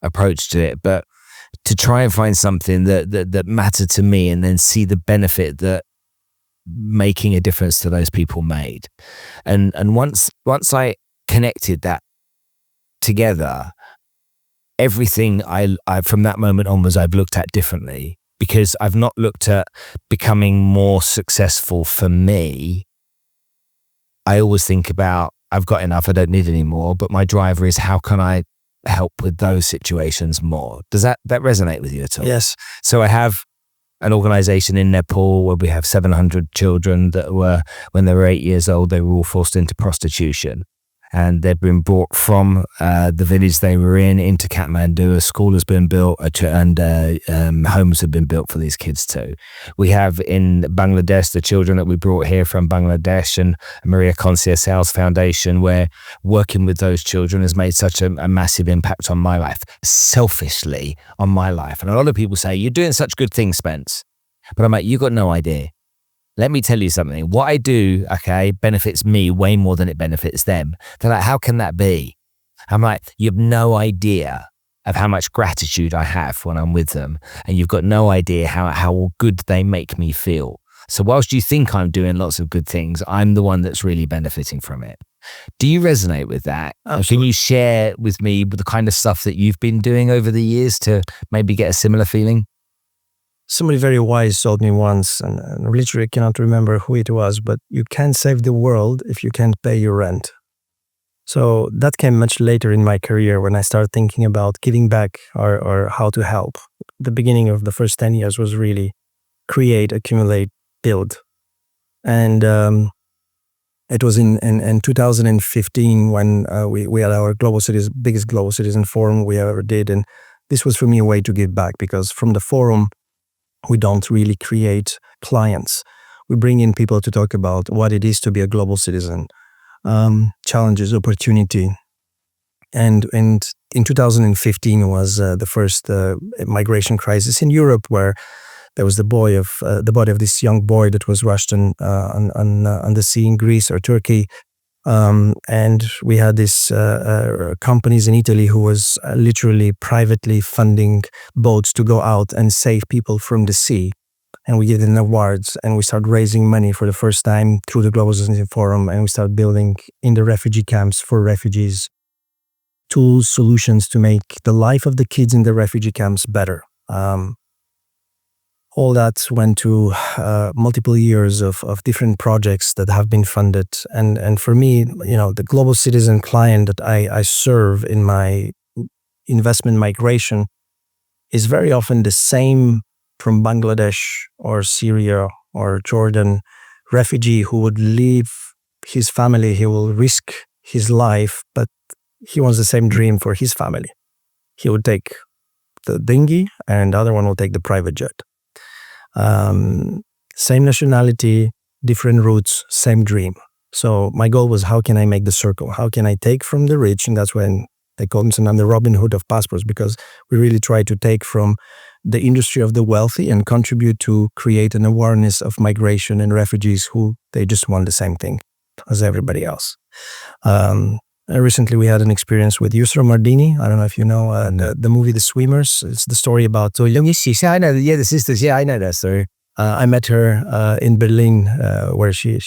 approach to it, but to try and find something that mattered to me, and then see the benefit that making a difference to those people made. And once I connected that together, everything I from that moment onwards, I've looked at differently, because I've not looked at becoming more successful for me. I always think about, I've got enough, I don't need any more, but my driver is, how can I help with those situations more? Does that resonate with you at all? Yes. So I have an organization in Nepal where we have 700 children that were, when they were 8 years old, they were all forced into prostitution. And they've been brought from the village they were in into Kathmandu. A school has been built, and homes have been built for these kids too. We have in Bangladesh the children that we brought here from Bangladesh, and Maria Conceição's foundation, where working with those children has made such a massive impact on my life, selfishly on my life. And a lot of people say, you're doing such good things, Spence. But I'm like, you got no idea. Let me tell you something. What I do, okay, benefits me way more than it benefits them. They're like, how can that be? I'm like, you have no idea of how much gratitude I have when I'm with them. And you've got no idea how good they make me feel. So whilst you think I'm doing lots of good things, I'm the one that's really benefiting from it. Do you resonate with that? Absolutely. Can you share with me the kind of stuff that you've been doing over the years to maybe get a similar feeling? Somebody very wise told me once, and literally cannot remember who it was, but you can't save the world if you can't pay your rent. So that came much later in my career, when I started thinking about giving back or how to help. The beginning of the first 10 years was really create, accumulate, build. And it was in 2015 when we had our biggest global citizen forum we ever did. And this was for me a way to give back, because from the forum, we don't really create clients. We bring in people to talk about what it is to be a global citizen, challenges, opportunity. And in 2015 was the first migration crisis in Europe, where there was the body of this young boy that was rushed on the sea in Greece or Turkey. And we had these companies in Italy who was literally privately funding boats to go out and save people from the sea. And we give them awards, and we start raising money for the first time through the Global Citizenship Forum, and we start building in the refugee camps for refugees tools, solutions to make the life of the kids in the refugee camps better. All that went to multiple years of different projects that have been funded. And for me, the global citizen client that I serve in my investment migration is very often the same from Bangladesh or Syria or Jordan refugee who would leave his family. He will risk his life, but he wants the same dream for his family. He would take the dinghy, and the other one will take the private jet. Same nationality, different roots, same dream. So my goal was, how can I make the circle? How can I take from the rich? And that's when they call me the Robin Hood of passports, because we really try to take from the industry of the wealthy and contribute to create an awareness of migration and refugees who they just want the same thing as everybody else. Recently, we had an experience with Yusra Mardini. I don't know if you know the movie The Swimmers. It's the story about... So, I know. Yeah, the sisters. Yeah, I know that story. I met her in Berlin, where she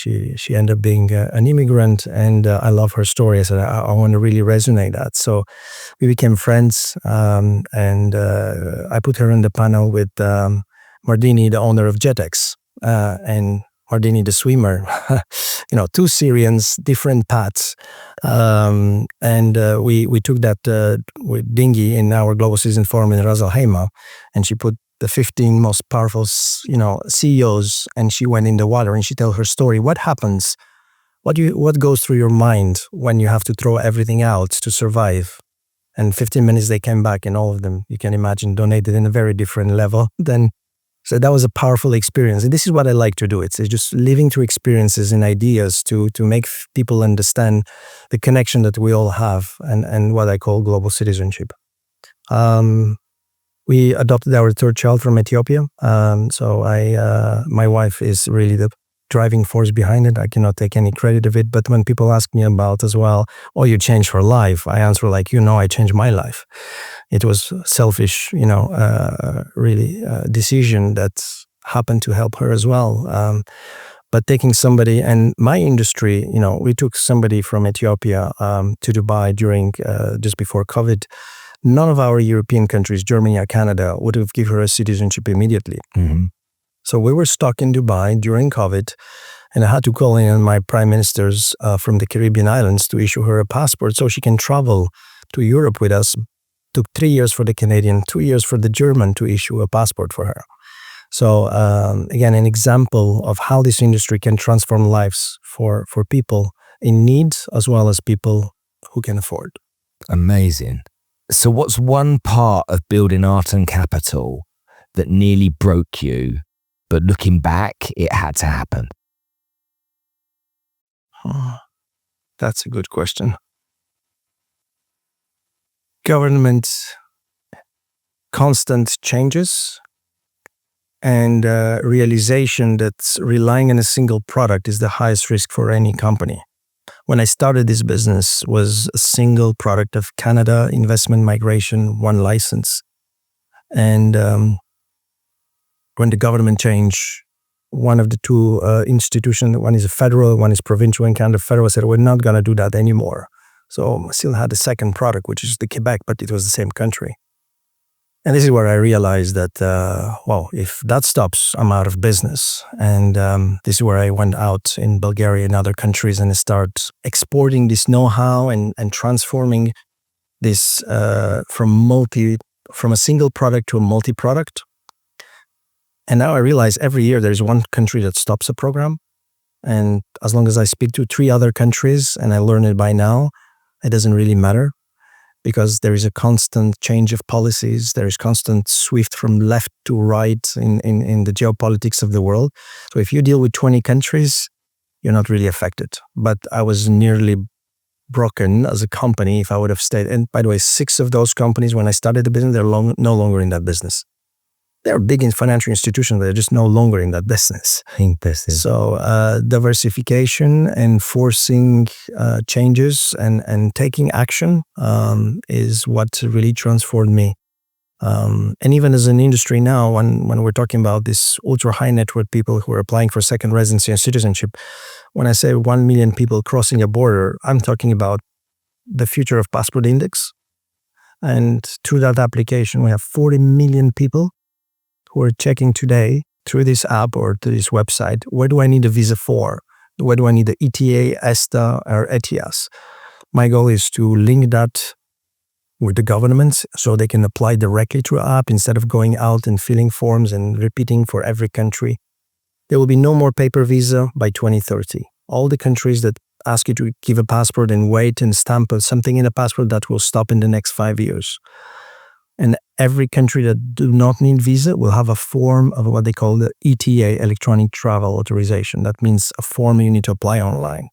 ended up being an immigrant, and I love her story. I said, I want to really resonate that. So we became friends, and I put her on the panel with Mardini, the owner of JetX, and Mardini, the swimmer. Two Syrians, different paths. And we took that dinghy in our Global Citizen Forum in Ras Al Khaimah, and she put the 15 most powerful, CEOs, and she went in the water and she told her story. What happens? What goes through your mind when you have to throw everything out to survive? And 15 minutes they came back, and all of them, you can imagine, donated in a very different level. So that was a powerful experience. And this is what I like to do. It's just living through experiences and ideas to make people understand the connection that we all have and what I call global citizenship. We adopted our third child from Ethiopia. My wife is really the driving force behind it. I cannot take any credit of it. But when people ask me about as well, oh, you changed her life, I answer like, I changed my life. It was selfish, really decision that happened to help her as well. But taking somebody, and my industry, we took somebody from Ethiopia to Dubai during just before COVID. None of our European countries, Germany or Canada, would have given her a citizenship immediately. Mm-hmm. So we were stuck in Dubai during COVID, and I had to call in my prime ministers from the Caribbean islands to issue her a passport so she can travel to Europe with us. Took 3 years for the Canadian, 2 years for the German to issue a passport for her. So again, an example of how this industry can transform lives for people in need as well as people who can afford. Amazing. So what's one part of building Arton Capital that nearly broke you, but looking back, it had to happen? That's a good question. Government constant changes and realization that relying on a single product is the highest risk for any company. When I started this business was a single product of Canada, investment migration, one license. And when the government changed, one of the two institutions, one is a federal, one is provincial, and Canada federal said, we're not going to do that anymore. So I still had the second product, which is the Quebec, but it was the same country. And this is where I realized that, if that stops, I'm out of business. And this is where I went out in Bulgaria and other countries and start exporting this know-how and transforming this from a single product to a multi-product. And now I realize every year there's one country that stops a program. And as long as I speak to 3 other countries and I learn it by now, it doesn't really matter. Because there is a constant change of policies, there is constant swift from left to right in the geopolitics of the world. So if you deal with 20 countries, you're not really affected. But I was nearly broken as a company if I would have stayed. And by the way, 6 of those companies, when I started the business, they're no longer in that business. They're big in financial institutions, they're just no longer in that business. Impressive. So diversification and forcing changes and taking action is what really transformed me. And even as an industry now, when we're talking about this ultra high net worth people who are applying for second residency and citizenship, when I say 1 million people crossing a border, I'm talking about the future of passport index. And through that application, we have 40 million people who are checking today through this app or to this website, where do I need a visa for? Where do I need the ETA, ESTA, or ETIAS? My goal is to link that with the governments so they can apply directly through an app instead of going out and filling forms and repeating for every country. There will be no more paper visa by 2030. All the countries that ask you to give a passport and wait and stamp something in a passport, that will stop in the next 5 years. And every country that do not need visa will have a form of what they call the ETA, Electronic Travel Authorization. That means a form you need to apply online.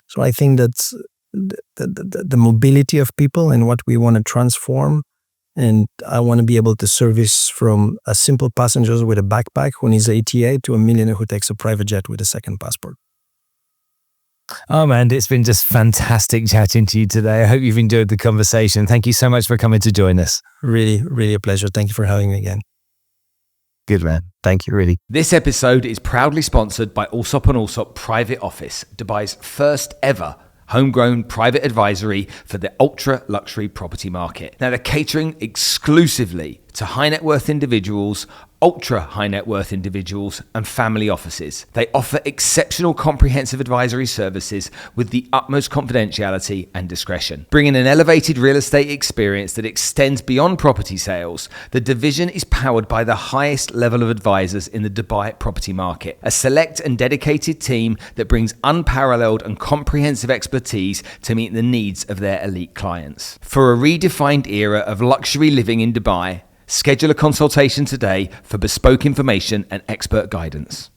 So I think that's the mobility of people and what we want to transform. And I want to be able to service from a simple passenger with a backpack who needs an ETA to a millionaire who takes a private jet with a second passport. Oh, man, it's been just fantastic chatting to you today. I hope you've enjoyed the conversation. Thank you so much for coming to join us. Really, really a pleasure. Thank you for having me again. Good, man. Thank you, really. This episode is proudly sponsored by Allsop & Allsop Private Office, Dubai's first ever homegrown private advisory for the ultra luxury property market. Now, they're catering exclusively to high net worth individuals, ultra high net worth individuals, and family offices. They offer exceptional comprehensive advisory services with the utmost confidentiality and discretion. Bringing an elevated real estate experience that extends beyond property sales, the division is powered by the highest level of advisors in the Dubai property market, a select and dedicated team that brings unparalleled and comprehensive expertise to meet the needs of their elite clients. For a redefined era of luxury living in Dubai, schedule a consultation today for bespoke information and expert guidance.